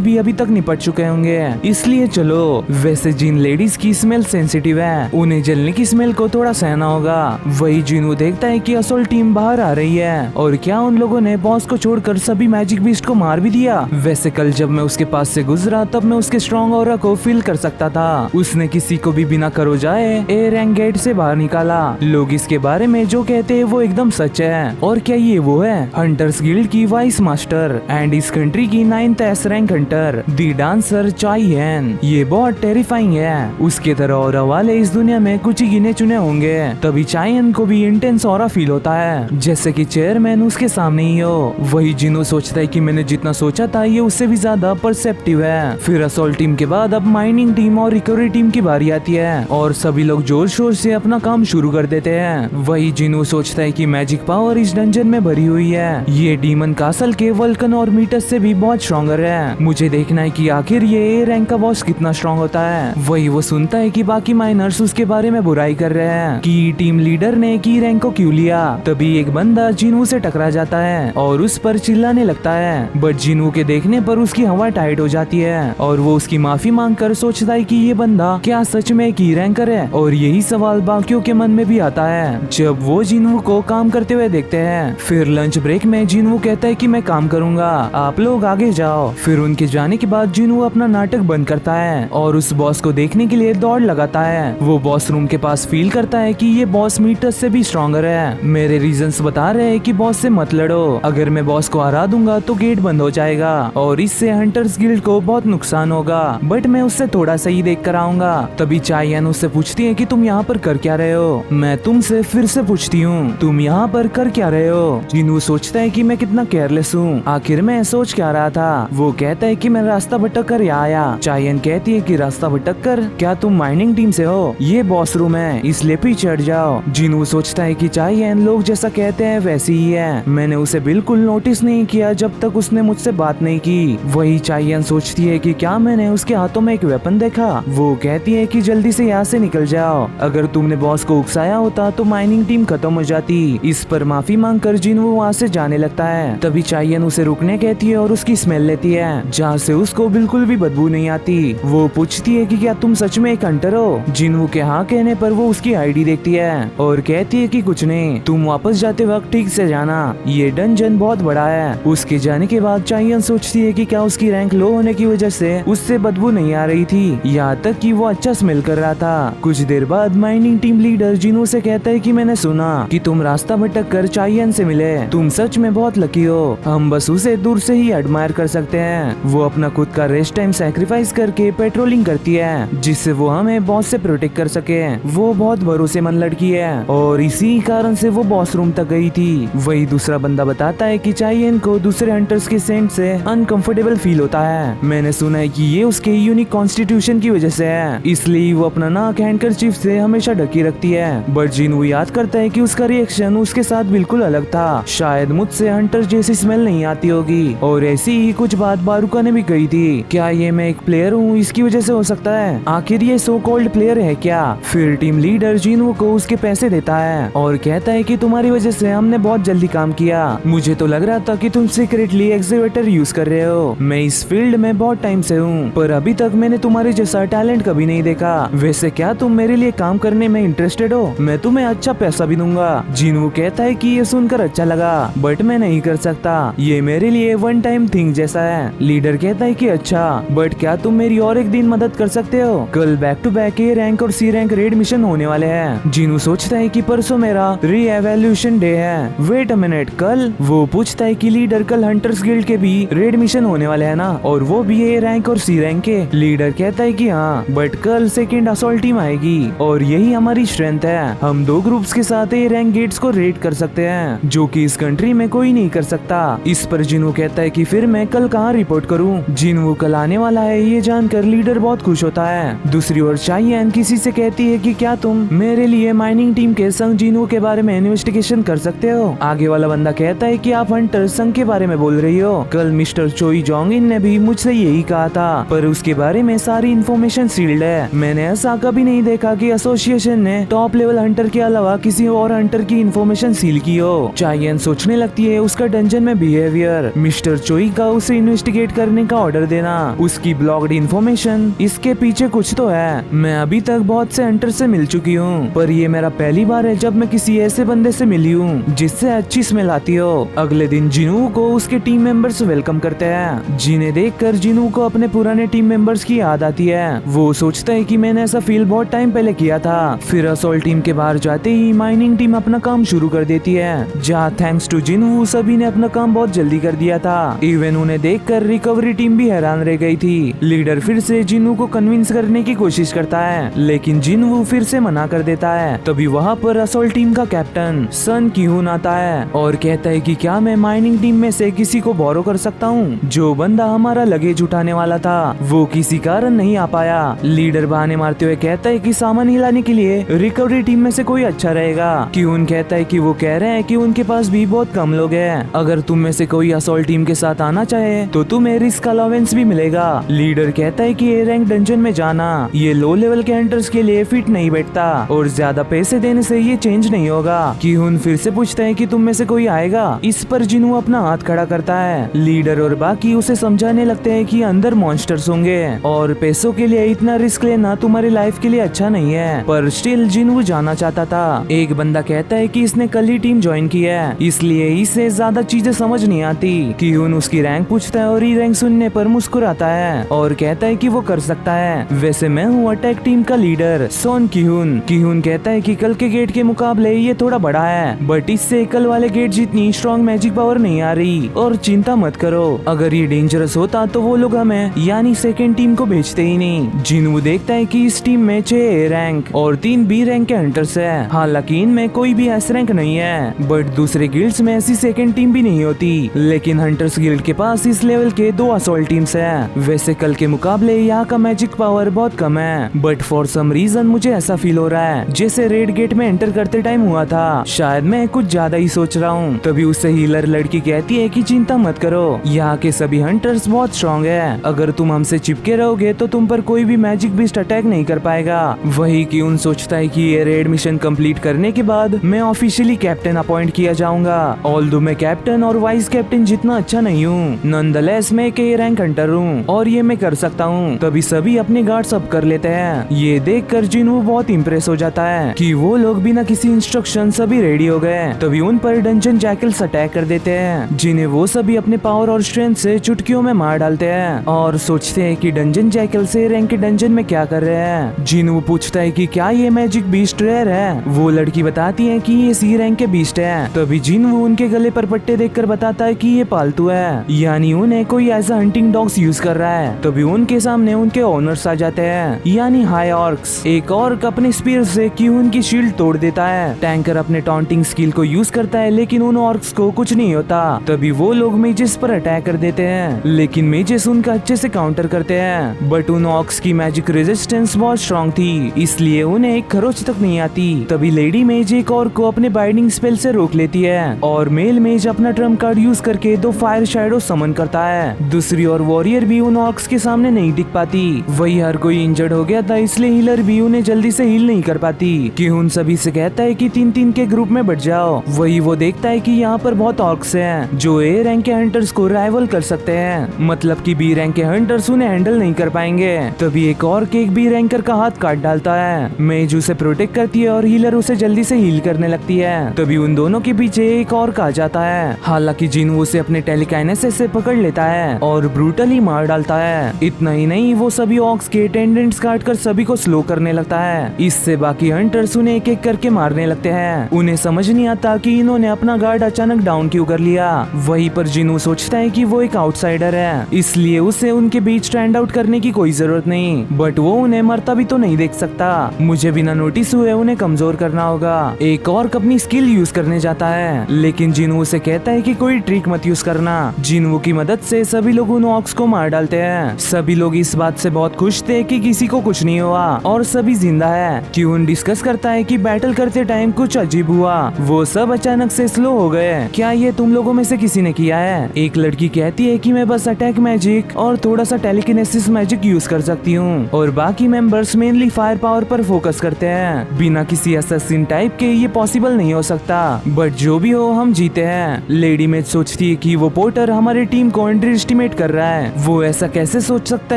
भी अभी तक निपट चुके होंगे, इसलिए चलो। वैसे जिन लेडीज की स्मेल सेंसिटिव है, उन्हें जलने की स्मेल को थोड़ा सहना होगा। वही जिनू देखता है कि असोल्ट टीम बाहर आ रही है और क्या उन लोगों ने बॉस को छोड़कर सभी मैजिक बीस्ट को मार भी दिया। वैसे कल जब मैं उसके पास से गुजरा तब मैं उसके स्ट्रॉन्ग ऑरा को फील कर सकता था। उसने किसी को भी बिना करो जाए ए रैंक गेट से बाहर निकाला। लोग इसके बारे में जो कहते हैं वो एकदम सच है। और क्या ये वो है हंटर्स गिल्ड की वाइस मास्टर एंड इस कंट्री की 9th एस रैंक हंटर दी डांसर चाई हैन। ये बहुत टेरिफाइंग है। उसके तरह ऑरा वाले इस दुनिया में कुछ ही गिने चुने होंगे। तभी चाई हैन को भी इंटेंस ऑरा फील होता है, जैसे कि चेयरमैन उसके सामने ही हो। वही जिनो सोचता है कि मैंने जितना सोचा था ये उससे भी ज्यादा परसेप्टिव है। फिर असोल्ट टीम के बाद अब माइनिंग टीम और रिकवरी टीम की बारी आती है और सभी लोग जोर शोर से अपना काम शुरू कर देते हैं। वही जिनो सोचता है कि मैजिक पावर इस डंजन में भरी हुई है। ये डीमन कासल के वल्कन और मीटस से भी बहुत स्ट्रॉन्गर है। मुझे देखना है कि आखिर ये ए रैंक का बॉस कितना स्ट्रॉन्ग होता है। वही वो सुनता है कि बाकी माइनर्स उसके बारे में बुराई कर रहे हैं कि टीम लीडर ने की रैंक को क्यों लिया। तभी एक बंदा जिनू से टकरा जाता है और उस पर चिल्लाने लगता है, बट जिनू के देखने पर उसकी हवा टाइट हो जाती है और वो उसकी माफी मांगकर सोचता है कि ये बंदा क्या सच में की रैंकर है। और यही सवाल बाकियों के मन में भी आता है जब वो जिनू को काम करते हुए देखते हैं। फिर लंच ब्रेक में जिनू कहता है कि मैं काम करूंगा, आप लोग आगे जाओ। फिर उनके जाने के बाद जिनू अपना नाटक बंद करता है और उस बॉस को देखने के लिए दौड़ लगाता है। वो बॉस रूम के पास फील करता है कि ये बॉस मीटर्स से भी स्ट्रॉन्गर है। मेरे रीजंस बता रहे हैं कि बॉस से मत लड़ो, अगर मैं बॉस को हरा दूंगा तो गेट बंद हो जाएगा और इससे हंटर्स गिल्ड को बहुत नुकसान होगा, बट मैं उससे थोड़ा सा ही देख कर आऊंगा। तभी चाइयन उससे पूछती है कि तुम यहाँ पर कर क्या रहे हो। मैं तुमसे फिर से पूछती हूँ, तुम यहाँ पर कर क्या रहे हो। जिनू सोचता है कि मैं कितना केयरलेस हूँ, आखिर मैं सोच क्या रहा था। वो कहता है कि मैं रास्ता भटक कर यहाँ आया। चाइयन कहती है कि रास्ता भटक कर, क्या तुम माइनिंग टीम से हो? ये बॉस रूम है, इसलिए पीछे हट जाओ। जिनू सोचता है कि चाइयन लोग जैसा कहते हैं वैसी ही है, मैंने उसे बिल्कुल नोटिस नहीं किया जब तक उसने मुझसे बात नहीं की। वही चाइयन सोचती है कि क्या मैंने उसके हाथों में एक वेपन देखा। वो कहती है कि जल्दी से यहाँ से निकल जाओ, अगर तुमने बॉस को उकसाया होता तो माइनिंग टीम खत्म हो जाती। इस पर माफी मांगकर जिनू वहाँ से जाने लगता है। तभी चाइयन उसे रुकने कहती है और उसकी स्मेल लेती है, जहाँ से उसको बिल्कुल भी बदबू नहीं आती। वो पूछती है कि क्या तुम सच में एक हंटर हो। जिनू के हाँ कहने पर वो उसकी आईडी देखती है और कहती है कि कुछ नहीं, तुम वापस जाते वक्त ठीक से जाना, ये डंजन बहुत बड़ा है। उसके जाने के बाद चाइयन सोचती है कि क्या उसकी रैंक लो होने की वजह से उससे बदबू नहीं आ रही थी, यहाँ तक कि वो अच्छा स्मेल कर रहा था। कुछ देर बाद माइनिंग टीम लीडर जिनू से कहता है कि मैंने सुना कि तुम रास्ता भटक कर चाइयन से मिले, तुम सच में बहुत लकी हो, हम बस उसे दूर से ही एडमायर कर सकते हैं। वो अपना खुद का रेस्ट टाइम सैक्रिफाइस करके पेट्रोलिंग करती है, जिससे वो हमें बॉस से प्रोटेक्ट कर सके। वो बहुत भरोसेमंद लड़की है और इसी कारण से वो बॉस रूम तक गई थी। वही दूसरा बंदा बताता है कि चाइयन को दूसरे हंटर्स के सेंट से अनकंफर्टेबल फील होता है। मैंने सुना है कि ये उसके यूनिक कॉन्स्टिट्यूशन की वजह से है, इसलिए वो अपना नाक हैंडकरचीफ से हमेशा ढकी रखती है। बट जिनू याद करता है कि उसका रिएक्शन उसके साथ बिल्कुल अलग था, शायद मुझसे हंटर जैसी स्मेल नहीं आती होगी। और ऐसी ही कुछ बात बारूका ने भी कही थी, क्या ये मैं एक प्लेयर हूँ इसकी वजह से हो सकता है, आखिर ये सो कॉल्ड प्लेयर है क्या। फिर टीम लीडर जिनू को उसके पैसे देता है और कहता है कि तुम्हारी वजह से हमने बहुत जल्दी काम किया, मुझे तो लग रहा था कि तुम सीक्रेटली एक्सीवेटर यूज कर रहे हो। मैं इस फील्ड में बहुत टाइम से हूँ, पर अभी तक मैंने तुम्हारे जैसा का टैलेंट कभी नहीं देखा। वैसे क्या तुम मेरे लिए काम करने में इंटरेस्टेड हो? मैं तुम्हें अच्छा पैसा भी दूंगा। जिनवू कहता है कि ये सुनकर अच्छा लगा, बट मैं नहीं कर सकता, ये मेरे लिए वन टाइम थिंग जैसा है। लीडर कहता है कि अच्छा, बट क्या तुम मेरी और एक दिन मदद कर सकते हो? कल back to back A rank और सी रैंक रेड मिशन होने वाले हैं। जिनवू सोचता है कि परसों मेरा री-एवैल्यूएशन डे है। वेट अ मिनट, कल? वो पूछता है कि लीडर कल हंटर्स गिल्ड के भी रेड मिशन होने वाले हैं ना, और वो भी ए रैंक और सी रैंक के? लीडर कहता है कि हाँ, बट कल सेकंड असॉल्ट टीम आएगी और यही हमारी स्ट्रेंथ है। हम 2 ग्रुप्स के साथ ए रैंक गेट्स को रेड कर सकते हैं, जो कि इस कंट्री में कोई नहीं कर सकता। इस पर जिनवू कहता है कि फिर मैं कल कहाँ रिपोर्ट करूँ? जिनवू कल आने वाला है ये जानकर लीडर बहुत खुश होता है। दूसरी ओर चाइयन किसी से कहती है कि क्या तुम मेरे लिए माइनिंग टीम के संग जिनवू के बारे में इन्वेस्टिगेशन कर सकते हो? आगे वाला बंदा कहता है कि आप हंटर संघ के बारे में बोल रही हो। कल मिस्टर चोई जोंग इन ने भी मुझसे यही कहा था, पर उसके बारे में सारी इन्फॉर्मेशन सील्ड है। मैंने ऐसा कभी नहीं देखा कि एसोसिएशन ने टॉप लेवल हंटर के अलावा किसी और हंटर की इन्फॉर्मेशन सील की हो। चाइयन सोचने लगती है उसका डंजन में बिहेवियर, मिस्टर चोई का उसे इन्वेस्टिगेट करने का ऑर्डर देना, उसकी ब्लॉक्ड इन्फॉर्मेशन, इसके पीछे कुछ तो है। मैं अभी तक बहुत से हंटर से मिल चुकी हूँ, पर ये मेरा पहली बार है जब मैं किसी ऐसे बंदे से मिली हूँ जिससे अच्छी स्मेल आती हो। अगले दिन जिनवू को उसके टीम मेंबर्स वेलकम करते हैं, जिन्हें देखकर जिनवू को अपने पुराने टीम मेंबर्स की याद आती है। वो सोचता है कि मैंने ऐसा फील बहुत टाइम पहले किया था। फिर असॉल्ट टीम के बाहर जाते ही माइनिंग टीम अपना काम शुरू कर देती है, जहाँ थैंक्स टू जिनवू सभी ने अपना काम बहुत जल्दी कर दिया था। इवन उन्हें देखकर रिकवरी टीम भी हैरान रह गई थी। लीडर फिर से जिनवू को कन्विंस करने की कोशिश करता है, लेकिन जिनवू फिर से मना कर देता है। तभी वहाँ पर असॉल्ट टीम का कैप्टन सन क्यून आता है और कहता है कि क्या मैं माइनिंग टीम में से किसी को बोरो कर सकता हूँ? जो बंदा हमारा लगेज उठाने वाला था वो किसी कारण नहीं आ पाया। लीडर बहाने मारते हुए कहता है कि सामान हिलाने के लिए रिकवरी टीम में से कोई अच्छा रहेगा। क्यून कहता है कि वो कह रहे हैं कि उनके पास भी बहुत कम लोग हैं, अगर तुम में से कोई असॉल्ट टीम के साथ आना चाहे तो तुम्हें रिस्क अलाउंस भी मिलेगा। लीडर कहता है कि ए रैंक डंजन में जाना ये लो लेवल के हंटर्स के लिए फिट नहीं बैठता और ज्यादा पैसे देने से ये चेंज नहीं होगा। क्यून फिर से पूछता है कि तुम में से कोई आएगा? इस पर जिनवू अपना हाथ खड़ा करता है। लीडर और बाकी उसे समझाने लगते हैं कि अंदर मॉन्स्टर्स होंगे और पैसों के लिए इतना रिस्क लेना तुम्हारी लाइफ के लिए अच्छा नहीं है, पर स्टिल जिनवू जाना चाहता था। एक बंदा कहता है कि इसने कल ही टीम ज्वाइन की है, इसलिए इसे ज्यादा चीजें समझ नहीं आती। क्यून उसकी रैंक पूछता है और ई रैंक सुनने पर मुस्कुराता है और कहता है कि वो कर सकता है। वैसे मैं हूँ अटैक टीम का लीडर सोन क्यून। क्यून कहता है कि कल के गेट के मुकाबले ये थोड़ा बड़ा है, बट इससे कल वाले गेट जितनी स्ट्रॉन्ग मैजिक पावर नहीं आ रही, और चिंता मत करो, अगर ये डेंजरस होता तो वो लोग हमें यानी सेकेंड टीम को भेजते ही नहीं। जिनवू देखता है कि इस टीम में 6 ए रैंक और 3 बी रैंक के हंटर्स है, हालांकि इनमें कोई भी एस रैंक नहीं है, बट दूसरे गिल्ड्स में ऐसी सेकेंड टीम भी नहीं होती। लेकिन हंटर्स गिल्ड के पास इस लेवल के 2 असॉल्ट टीम्स है। वैसे कल के मुकाबले यहाँ का मैजिक पावर बहुत कम है, बट फॉर सम रीजन मुझे ऐसा फील हो रहा है जैसे रेड गेट में एंटर करते टाइम हुआ था। शायद मैं कुछ ज्यादा ही सोच रहा हूँ। तभी उससे हीलर लड़की कहती है कि चिंता मत करो, यहाँ के सभी हंटर्स बहुत स्ट्रॉन्ग है, अगर तुम हमसे चिपके रहोगे तो तुम पर कोई भी मैजिक बीस्ट अटैक नहीं कर पाएगा। वही क्यून सोचता है कि ये रेड मिशन कंप्लीट करने के बाद मैं ऑफिशियली कैप्टन अपॉइंट किया जाऊंगा। ऑल्दो मैं कैप्टन और वाइस कैप्टन जितना अच्छा नहीं हूँ, नॉनदलेस मैं एक ए रैंक हंटर हूँ और ये मैं कर सकता हूँ। तभी सभी अपने गार्ड्स अप कर लेते हैं। ये देखकर जिनवू बहुत इम्प्रेस हो जाता है कि वो लोग बिना किसी इंस्ट्रक्शन सभी रेडी हो गए। तभी उन पर डंजन जैकल्स अटैक कर देते हैं, जिन्हें वो सभी अपने पावर और स्ट्रेंथ से चुटकियों में मार डालते हैं और सोचते हैं कि डंजन जैकल से रैंक के डंजन में क्या कर रहे हैं। जिनवू पूछता है कि क्या ये मैजिक बीस्ट रेयर है? वो लड़की बताती है कि ये सी रैंक के बीस्ट है। तभी जिनवू उनके गले पर पट्टे देखकर बताता है कि ये पालतू है, यानी उन्हें कोई ऐसा हंटिंग डॉग्स यूज कर रहा है। तभी उनके सामने उनके ओनर्स आ जाते हैं, यानी हाई ऑर्क्स। एक ऑर्क अपने स्पीयर से क्यून की शील्ड तोड़ देता है। टैंकर अपने टॉन्टिंग स्किल को यूज करता है, लेकिन उन ऑर्क्स को कुछ नहीं होता। तभी वो लोग मेजेस पर अटैक कर देते हैं, लेकिन मेजेस उनका अच्छे से काउंटर करते हैं, बट उन ऑर्क्स की मैजिक रेजिस्टेंस बहुत स्ट्रॉन्ग थी, इसलिए उन्हें एक खरोच तक नहीं आती। तभी लेडी मेज एक ऑर्क को अपने बाइंडिंग स्पेल से रोक लेती है और मेल मेज अपना ट्रम्प कार्ड यूज करके 2 फायर शैडो समन करता है। दूसरी ओर वॉरियर भी उन ऑर्क्स के सामने नहीं टिक पाती। वही हर कोई इंजर्ड हो गया था, इसलिए हीलर भी उन्हें जल्दी से हील नहीं कर पाती। क्यून सभी से कहता है कि 3-3 के ग्रुप में बढ़ जाओ। वही वो देखता है कि यहाँ पर बहुत ऑर्क्स हैं जो ए रैंक के हंटर्स को राइवल कर सकते हैं, मतलब कि बी रैंक के हंटर्स उन्हें हैंडल नहीं कर पाएंगे। तभी एक और केक भी रैंकर का हाथ काट डालता है। मेज उसे प्रोटेक्ट करती है और हीलर उसे जल्दी से हील करने लगती है। तभी उन दोनों के पीछे एक और आ जाता है। हालांकि जिन्हू उसे अपने टेलीकाइनेसिस से पकड़ लेता है और ब्रूटली मार डालता है। इतना ही नहीं, वो सभी ऑक्स के अटेंडेंट्स काट कर सभी को स्लो करने लगता है। इससे बाकी हंटर्स उन्हें एक एक करके मारने लगते हैं। उन्हें समझ नहीं आता कि इन्होंने अपना गार्ड अचानक डाउन क्यों कर लिया। वहीं पर जिन्हू सोचता है कि वो एक आउटसाइडर है, इसलिए उसे उनके बीच स्टैंड आउट करने की कोई जरूरत नहीं, बट वो उन्हें मरता भी तो नहीं देख सकता। मुझे बिना नोटिस हुए उन्हें कमजोर करना होगा। एक और अपनी स्किल यूज करने जाता है, लेकिन जिन्हू उसे कहता है कि कोई ट्रिक मत यूज करना। जिन्हू की मदद से सभी लोग उन ऑक्स को मार डालते हैं। सभी लोग इस बात से बहुत खुश थे कि किसी को कुछ नहीं हुआ और सभी जिंदा है। क्यून डिस्कस करता है कि बैटल करते टाइम कुछ अजीब हुआ, वो सब अचानक से स्लो हो गए। क्या ये तुम लोगों में से किसी ने किया है? एक लड़की कहती है कि मैं बस अटैक मैजिक और थोड़ा सा टेलीकिनेसिस मैजिक यूज कर सकती हूँ, और बाकी मेंबर्स मेनली फायर पावर पर फोकस करते हैं। बिना किसी असैसिन टाइप के ये पॉसिबल नहीं हो सकता, बट जो भी हो हम जीते हैं। लेडी मेज सोचती है कि वो पोर्टर हमारी टीम को अंडर एस्टिमेट कर रहा है। वो ऐसा कैसे सोच सकता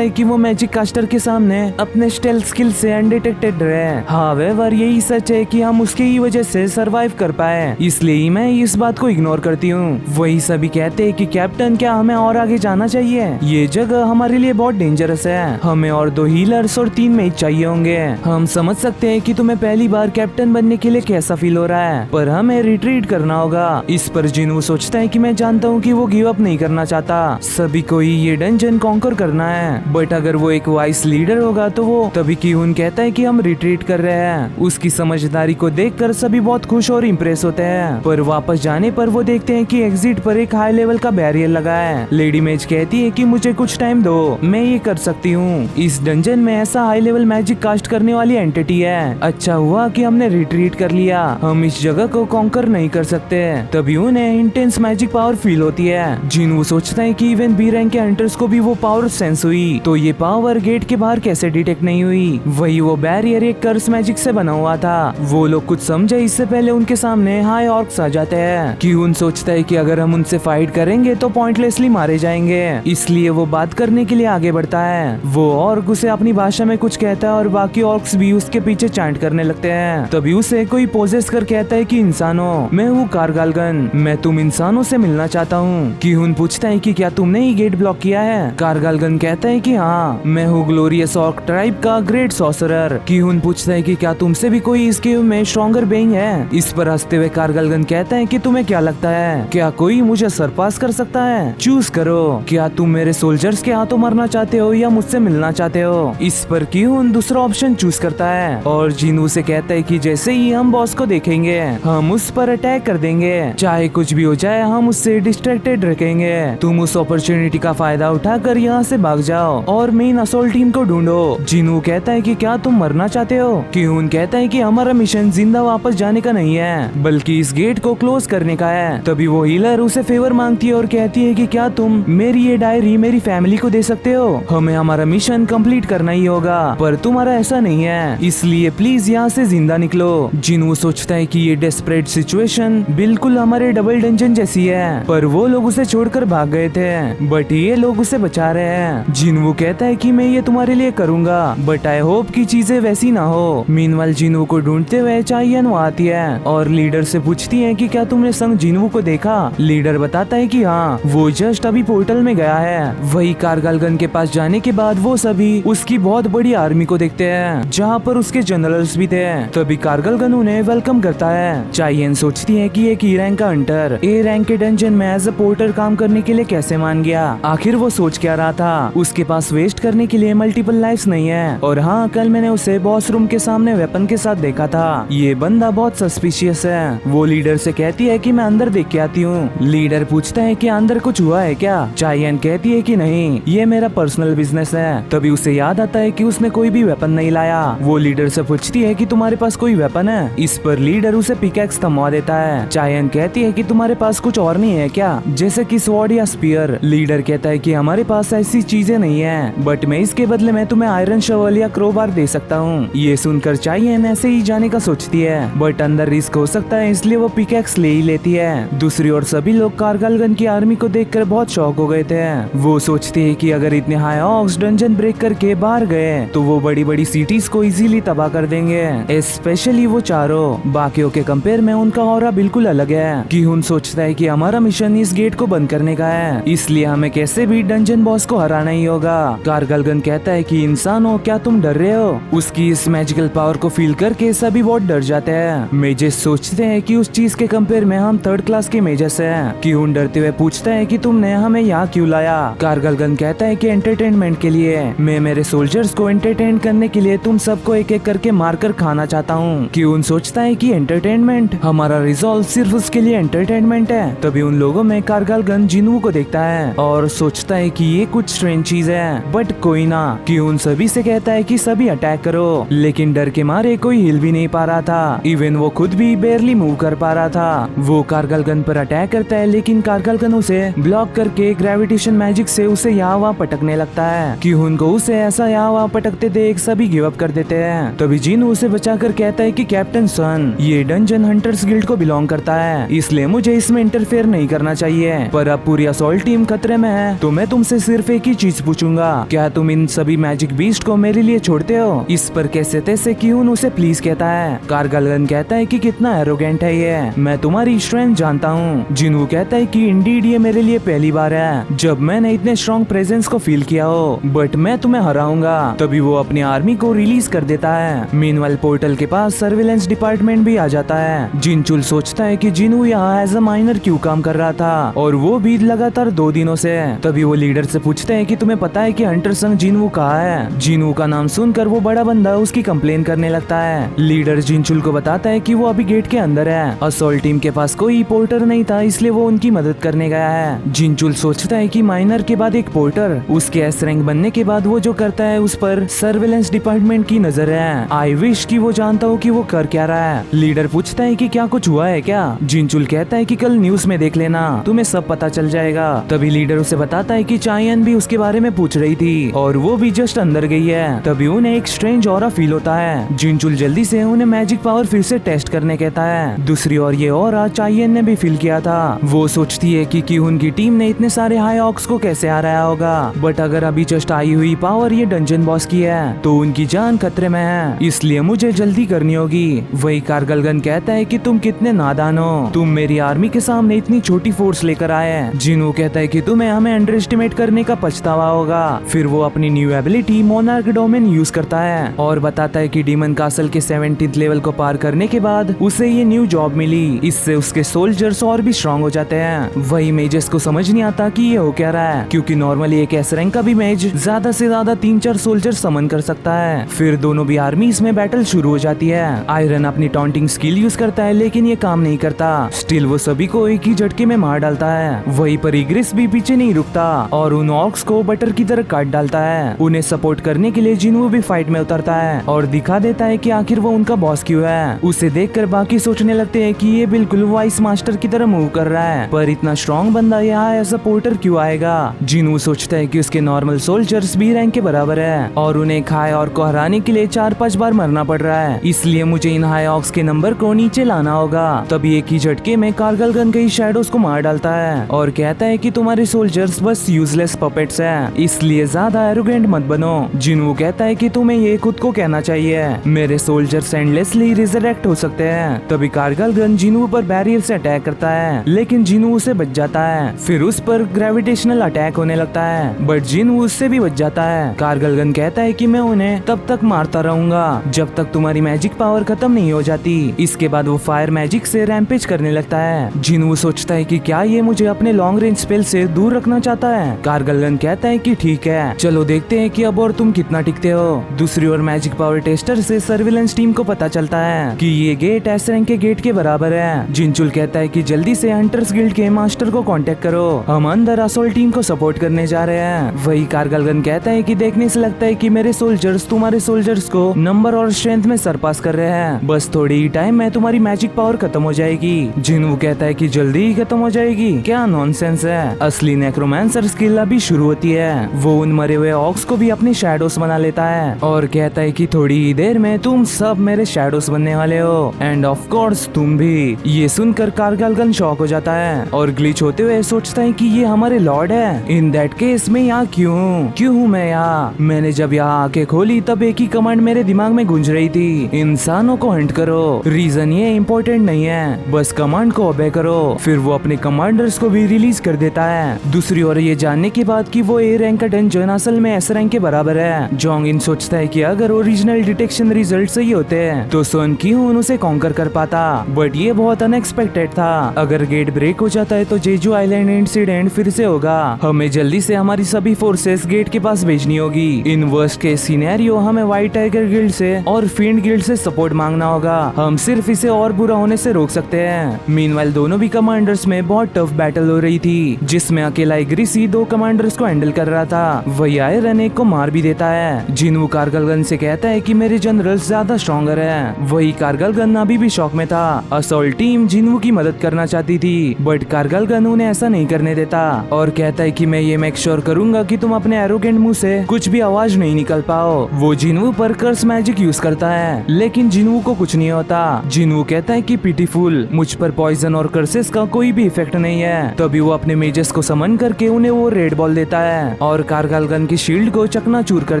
है कि वो मैजिक कास्टर के सामने अपने स्टेल्थ स्किल से अनडिटेक्टेड रहे। हावेवर यही सच है कि हम उसके ही वजह से सरवाइव कर पाए, इसलिए मैं इस बात को इग्नोर करती हूँ। वही सभी कहते हैं कि कैप्टन क्या हमें और आगे जाना चाहिए? ये जगह हमारे लिए बहुत डेंजरस है। हमें और 2 हीलर्स और 3 मेज चाहिए होंगे। हम समझ सकते हैं कि तुम्हें पहली बार कैप्टन बनने के लिए कैसा फील हो रहा है, पर हमें रिट्रीट करना होगा। इस पर जिन्हू सोचता है कि मैं जानता हूँ कि वो गिव अप नहीं करना चाहता। सभी को ही ये डंजन कॉन्कर करना है, बट अगर वो एक वाइस लीडर होगा तो वो तभी क्यून कहता है कि हम रिट्रीट कर रहे हैं। उसकी समझदारी को देखकर सभी बहुत खुश और इम्प्रेस होते हैं, पर वापस जाने पर वो देखते हैं कि एग्जिट पर एक हाई लेवल का बैरियर लगा है। लेडी मेज कहती है कि मुझे कुछ टाइम दो, मैं ये कर सकती हूँ। इस डंजन में ऐसा हाई लेवल मैजिक कास्ट करने वाली एंटिटी है। अच्छा हुआ कि हमने रिट्रीट कर लिया, हम इस जगह को कॉन्कर नहीं कर सकते। तभी उन्हें इंटेंस मैजिक पावर फील होती है। जिन्हू सोचता है कि इवन बी रैंक के हंटर्स को भी वो पावर सेंस हुई, तो ये पावर गेट के बाहर कैसे डिटेक्ट नहीं हुई? वही वो बैरियर एक कर्स मैजिक से बना हुआ था। वो लोग कुछ समझे इससे पहले उनके सामने हाई ऑर्क्स आ जाते हैं। क्यून सोचता है कि अगर हम उनसे फाइट करेंगे तो पॉइंटलेसली मारे जाएंगे, इसलिए वो बात करने के लिए आगे बढ़ता है। वो ऑर्क उसे अपनी भाषा में कुछ कहता है और बाकी ऑर्क्स भी उसके पीछे चैंट करने लगते हैं। तभी उसे कोई पोजेस कर कहता है कि इंसानों, मैं हूँ कारगालगन, मैं तुम इंसानों से मिलना चाहता हूँ। क्यून पूछता है कि क्या तुमने ही गेट ब्लॉक किया है? कारगालगन कहता है कि हाँ, मैं हूँ ग्लोरियस ऑर्क ट्राइब का ग्रेट सॉर्सरर। क्यून पूछता है कि क्या तुमसे भी कोई इस गेम में स्ट्रॉन्गर बेइंग है? इस पर हंसते हुए कारगालगन कहता है कि तुम्हें क्या लगता है, क्या कोई मुझे सरपास कर सकता है? चूज करो, क्या तुम मेरे सोल्जर्स के हाथों मरना चाहते हो या मुझसे मिलना चाहते हो? इस पर क्यून दूसरा ऑप्शन चूज करता है और जिन्हू से कहता है कि जैसे ही हम बॉस को देखेंगे हम उस पर अटैक कर देंगे, चाहे कुछ भी हो जाए हम उससे डिस्ट्रैक्टेड रखेंगे। तुम उस अपॉर्चुनिटी का फायदा उठाकर यहाँ से भाग जाओ और मेन असोल्ट टीम को ढूंढो। जिन्हू कहता है कि क्या तुम मरना चाहते हो? क्यून कहता है कि हमारा मिशन जिंदा वापस जाने का नहीं है, बल्कि इस गेट को क्लोज करने का है। तभी वो हीलर उसे फेवर मांगती है और कहती है कि क्या तुम मेरी ये डायरी मेरी फैमिली को दे सकते हो? हमें हमारा मिशन कंप्लीट करना ही होगा, पर तुम्हारा ऐसा नहीं है, इसलिए प्लीज यहाँ से जिंदा निकलो। जिन्हू सोचता है कि ये डेस्परेट सिचुएशन बिल्कुल हमारे डबल डंजन जैसी है, पर वो लोग उसे छोड़कर भाग गए थे, बट ये लोग उसे बचा रहे हैं। जिन्हू कहता है कि मैं ये तुम्हारे लिए करूंगा, बट आई होप कि चीजें वैसी ना हो। मीनवाइल जिन्हू को ढूंढते हुए चाइयन आती है और लीडर से पूछती है कि क्या तुमने संग जिन्हू को देखा? लीडर बताता है कि हाँ, वो जस्ट अभी पोर्टल में गया है। वही कारगालगन के पास जाने के बाद वो सभी उसकी बहुत बड़ी आर्मी को देखते हैं, जहाँ पर उसके जनरल्स भी थे। तभी कारगालगन उन्हें वेलकम करता है। चाइयन सोचती है कि एक ई रैंक का हंटर ए रैंक के डंजन में एज अ पोर्टर काम करने के लिए कैसे मान गया? आखिर वो सोच क्या रहा था? उसके पास वेस्ट करने के लिए मल्टीपल लाइफ्स नहीं है। और हाँ, कल मैंने उसे बॉस रूम के सामने वेपन के साथ देखा था। ये बंदा बहुत सस्पिशियस है। वो लीडर से कहती है कि मैं अंदर देख के आती हूँ। लीडर पूछता है कि अंदर कुछ हुआ है क्या? चाइयन कहती है कि नहीं, ये मेरा पर्सनल बिजनेस है। तभी उसे याद आता है कि उसने कोई भी वेपन नहीं लाया। वो लीडर से पूछती है कि तुम्हारे पास कोई वेपन है? इस पर लीडर उसे पिकैक्स थमवा देता है। चाइयन कहती है कि तुम्हारे पास कुछ और नहीं है क्या, जैसे कि स्वॉर्ड या स्पीयर? लीडर कहता है कि हमारे पास ऐसी चीजें नहीं है, बट मैं इसके बदले में तुम्हें आयरन शवल या क्रोबार दे सकता हूँ। ये सुनकर चाइयन ऐसे ही जाने का सोचती है, बट अंदर रिस्क हो सकता है, इसलिए वो पिकैक्स ले ही लेती है। दूसरी ओर सभी लोग कारगालगन की आर्मी को देखकर बहुत शॉक हो गए थे। वो सोचते हैं कि अगर इतने हाई ऑक्स डंजन ब्रेक करके बाहर गए तो वो बड़ी बड़ी सिटीज को इजीली तबाह कर देंगे, स्पेशली वो चारों। बाकियों के कंपेयर में उनका ऑरा बिल्कुल अलग है। कि-हुन सोचता है कि हमारा मिशन इस गेट को बंद करने का है, इसलिए हमें कैसे भी डंजन बॉस को हराना ही होगा। कारगलगन कहता है कि इंसान हो क्या तुम डर रहे हो। उसकी इस मैजिकल पावर को फील करके सभी बहुत डर जाते हैं। मेजेस सोचते हैं कि उस चीज के कंपेयर में हम थर्ड क्लास के मेजेस हैं। कि-हुन डरते हुए पूछता है कि तुमने हमें यहाँ क्यों लाया। कारगलगन कहता है कि एंटरटेनमेंट के लिए। मैं मेरे सोल्जर्स को एंटरटेन करने के लिए तुम सबको एक एक करके मारकर खाना चाहता हूँ। कि-हुन सोचता है कि एंटरटेनमेंट, हमारा रिजॉल्व सिर्फ उसके लिए एंटरटेनमेंट है। तभी उन लोगों में कारगलगन जिन्हू को देखता है और सोचता है कि ये कुछ स्ट्रेंज चीज है, बट कोई ना। कि-हुन सभी से कहता है कि सभी अटैक करो, लेकिन डर के मारे कोई हिल भी नहीं पा रहा था। इवन वो खुद भी बेरली मूव कर पा रहा था। वो कारगलगन पर अटैक करता है, लेकिन कारगलगन उसे ब्लॉक करके ग्रेविटेशन मैजिक से उसे यहाँ वहाँ पटकने लगता है। कि-हुन को उसे ऐसा यहाँ वहाँ पटकते देख सभी गिव अप कर देते हैं। तभी जिन्हू उसे बचाकर कहता है कि कैप्टन सन, ये डंजन हंटर्स गिल्ड को बिलोंग करता है, इसलिए मुझे इसमें इंटरफेयर नहीं करना चाहिए। पर अब पूरी असॉल्ट टीम खतरे में है, तो मैं तुमसे सिर्फ एक ही चीज पूछूंगा, क्या तुम इन सभी मैजिक बीस्ट को मेरे लिए छोड़ते हो। इस पर कैसे तैसे कि-हुन उसे प्लीज कहता है। कारगलगन कहता है कि कितना एरोगेंट है ये, मैं तुम्हारी स्ट्रेंथ जानता हूँ। जिन्हू कहता है कि इंडीड ये मेरे लिए पहली बार है जब मैंने इतने स्ट्रॉन्ग प्रेजेंस को फील किया हो, बट मैं तुम्हें हराऊंगा। तभी वो अपनी आर्मी को रिलीज कर देता है। मीनवाइल पोर्टल के पास सर्विलेंस डिपार्टमेंट भी आ जाता है। जिनचुल सोचता है कि जिन्हू यहाँ एज अ माइनर क्यों काम कर रहा था, और वो भी लगातार 2 दिनों से। तभी वो लीडर से पूछते हैं कि तुम्हें पता है कि हंटर संग जिन्हू कहाँ है। जिन्हू का नाम सुनकर वो बड़ा बंदा उसकी कंप्लेन करने लगता है। लीडर जिनचुल को बताता है कि वो अभी गेट के अंदर है। असॉल्ट टीम के पास कोई पोर्टर नहीं था, इसलिए वो उनकी मदद करने गया है। जिनचुल सोचता है कि माइनर के बाद एक पोर्टर, उसके एस रैंक बनने के बाद वो जो करता है उस पर सर्विलेंस डिपार्टमेंट की नजर है। आई विश कि वो जानता हो कि वो कर क्या रहा है। लीडर पूछता है कि क्या कुछ हुआ है क्या। जिनचुल कहता है कि कल न्यूज में देख लेना, तुम्हें सब पता चल जाएगा। तभी लीडर उसे बताता है कि चायन भी उसके बारे में पूछ रही थी और वो भी जस्ट अंदर गई है। तभी उन्हें एक स्ट्रेंज ऑरा फील होता है। जिनचुल जल्दी से उन्हें मैजिक पावर फिर से टेस्ट करने कहता है। दूसरी ओर ये ऑरा चायन ने भी फील किया था। वो सोचती है कि की-हुन की टीम ने इतने सारे हाई ऑक्स को कैसे हराया होगा, बट अगर अभी जस्ट आई हुई पावर ये डंजन बॉस की है तो उनकी जान खतरे में है, इसलिए मुझे जल्दी करनी होगी। वही कारगलगन कहता है कि तुम कितने नादान हो, तुम मेरी आर्मी के सामने इतनी छोटी फोर्स लेकर आए हैं। जिन्हू कहता है कि तुम्हें हमें अंडर एस्टिमेट करने का पछतावा होगा। फिर वो अपनी new ability monarch domain use करता है और बताता है कि डीमन कासल के 17th लेवल को पार करने के बाद उसे ये न्यू जॉब मिली, इससे उसके सोल्जर्स और भी स्ट्रॉन्ग हो जाते हैं। वही मेजेस को समझ नहीं आता कि ये हो क्या रहा है, क्योंकि नॉर्मली एक एस रैंक का भी मेज ज्यादा से ज्यादा 3-4 सोल्जर समन कर सकता है। फिर दोनों भी आर्मीज में बैटल शुरू हो जाती है। आयरन अपनी टॉन्टिंग स्किल यूज करता है, लेकिन ये काम नहीं करता। स्टिल वो सभी को एक ही झटके में मार डालता है। वहीं पर इग्रिस भी पीछे नहीं रुकता और उन ऑक्स को बटर की तरह काट डालता है। उन्हें सपोर्ट करने के लिए जिन्हू भी फाइट में उतरता है और दिखा देता है कि आखिर वो उनका बॉस क्यों है। उसे देखकर बाकी सोचने लगते हैं कि ये बिल्कुल वाइस मास्टर की तरह मूव कर रहा है, पर इतना स्ट्रॉन्ग बंदा यहाँ एज अ पोर्टर क्यों आएगा। जिन्हू सोचता है कि उसके नॉर्मल सोल्जर्स बी रैंक के बराबर है और उन्हें हाई ऑर्क को हराने के लिए 4-5 बार मरना पड़ रहा है, इसलिए मुझे इन हाई ऑक्स के नंबर को नीचे लाना होगा। तभी एक ही झटके में कारगलगन कई शैडोज को मार डालता है और कहता है कि तुम्हारे सोल्जर्स बस यूजलेस पपेट्स हैं, इसलिए ज्यादा एरोगेंट मत बनो। जिन्हू कहता है कि तुम्हें ये खुद को कहना चाहिए, मेरे सोल्जर्स एंडलेसली रिजरेक्ट हो सकते हैं। तभी कारगलगन जिन्हू पर बैरियर से अटैक करता है, लेकिन जिन्हू उसे बच जाता है। फिर उस पर ग्रेविटेशनल अटैक होने लगता है, बट जिन्हू उससे भी बच जाता है। कारगलगन कहता है कि मैं उन्हें तब तक मारता रहूंगा जब तक तुम्हारी मैजिक पावर खत्म नहीं हो जाती। इसके बाद वो फायर मैजिक से रैम्पेज करने लगता है। जिन्हू सोचता है कि क्या ये मुझे अपने लॉन्ग रेंज स्पेल से दूर रखना चाहता है। कारगलगन कहता है कि ठीक है, चलो देखते हैं कि अब और तुम कितना टिकते हो। दूसरी ओर मैजिक पावर टेस्टर से सर्विलेंस टीम को पता चलता है कि ये गेट एस रैंक के गेट के बराबर है। जिनचुल कहता है कि जल्दी से हंटर्स गिल्ड के मास्टर को कांटेक्ट करो, हम अंदर असॉल्ट टीम को सपोर्ट करने जा रहे हैं। वही कारगलगन कहता है कि देखने से लगता है कि मेरे सोल्जर्स तुम्हारे सोल्जर्स को नंबर और स्ट्रेंथ में सरपास कर रहे हैं, बस थोड़ी ही टाइम में तुम्हारी मैजिक पावर खत्म हो जाएगी। जिन्हू कहता है कि जल्दी ही खत्म हो जाएगी, क्या नॉनसेंस है, असली नेक्रोमैंसर स्किल अभी शुरू होती है। वो उन मरे हुए ऑक्स को भी अपने शैडोस बना लेता है और कहता है कि थोड़ी ही देर में तुम सब मेरे शैडोस बनने वाले हो, एंड ऑफ कोर्स तुम भी। ये सुनकर कारगलगन शॉक हो जाता है और ग्लिच होते हुए सोचता है कि ये हमारे लॉर्ड है, इन दैट केस मैं यहाँ क्यों हूँ मैं यहाँ? मैंने जब यहाँ आंखें खोली तब एक ही कमांड मेरे दिमाग में गूंज रही थी, इंसानों को हंट करो। रीजन ये इम्पोर्टेंट नहीं है, बस कमांड को ओबे करो। फिर वो अपने कमांडर्स को भी रिलीज कर देता है। दूसरी ओर ये जानने के बाद कि वो ए रैंक का डंजन असल में एस रैंक के बराबर है, जोंग इन सोचता है कि अगर ओरिजिनल डिटेक्शन रिजल्ट सही होते हैं तो सन क्यून उसे कॉन्कर कर पाता। बट ये बहुत अनएक्सपेक्टेड था। अगर गेट ब्रेक हो जाता है तो जेजू आइलैंड इंसिडेंट फिर से होगा। हमें जल्दी से हमारी सभी फोर्सेस गेट के पास भेजनी होगी। इन वर्स्ट केस सिनेरियो हमें व्हाइट टाइगर गिल्ड से और फील्ड गिल्ड से सपोर्ट मांगना होगा। हम सिर्फ इसे और बुरा होने से रोक सकते हैं। मीनवाइल दोनों भी कमांडर्स में बहुत टफ बैटल हो रही थी, जिसमें अकेला ग्रीसी 2 कमांडर्स को हैंडल कर रहा था। वही आयरन एक को मार भी देता है। जिनवू कारगलगन से कहता है कि मेरे जनरल ज्यादा स्ट्रॉन्गर है। वही कारगलगन अभी भी शॉक में था। असॉल्ट टीम जिनवू की मदद करना चाहती थी, बट कारगलगन उन्हें ऐसा नहीं करने देता और कहता है कि मैं ये मेक श्योर करूंगा कि तुम अपने एरोगेंट मुंह से कुछ भी आवाज नहीं निकल पाओ। वो जिनवू पर कर्स मैजिक यूज करता है, लेकिन जिनवू को कुछ नहीं होता। जिनवू कहता है कि पिटीफुल, मुझ पर पॉइजन और कर्सेस का कोई भी इफेक्ट नहीं है। तभी वो अपने मेजेस को समन करके उन्हें वो रेड बॉल देता है और कारगलगन की शील्ड को चकनाचूर कर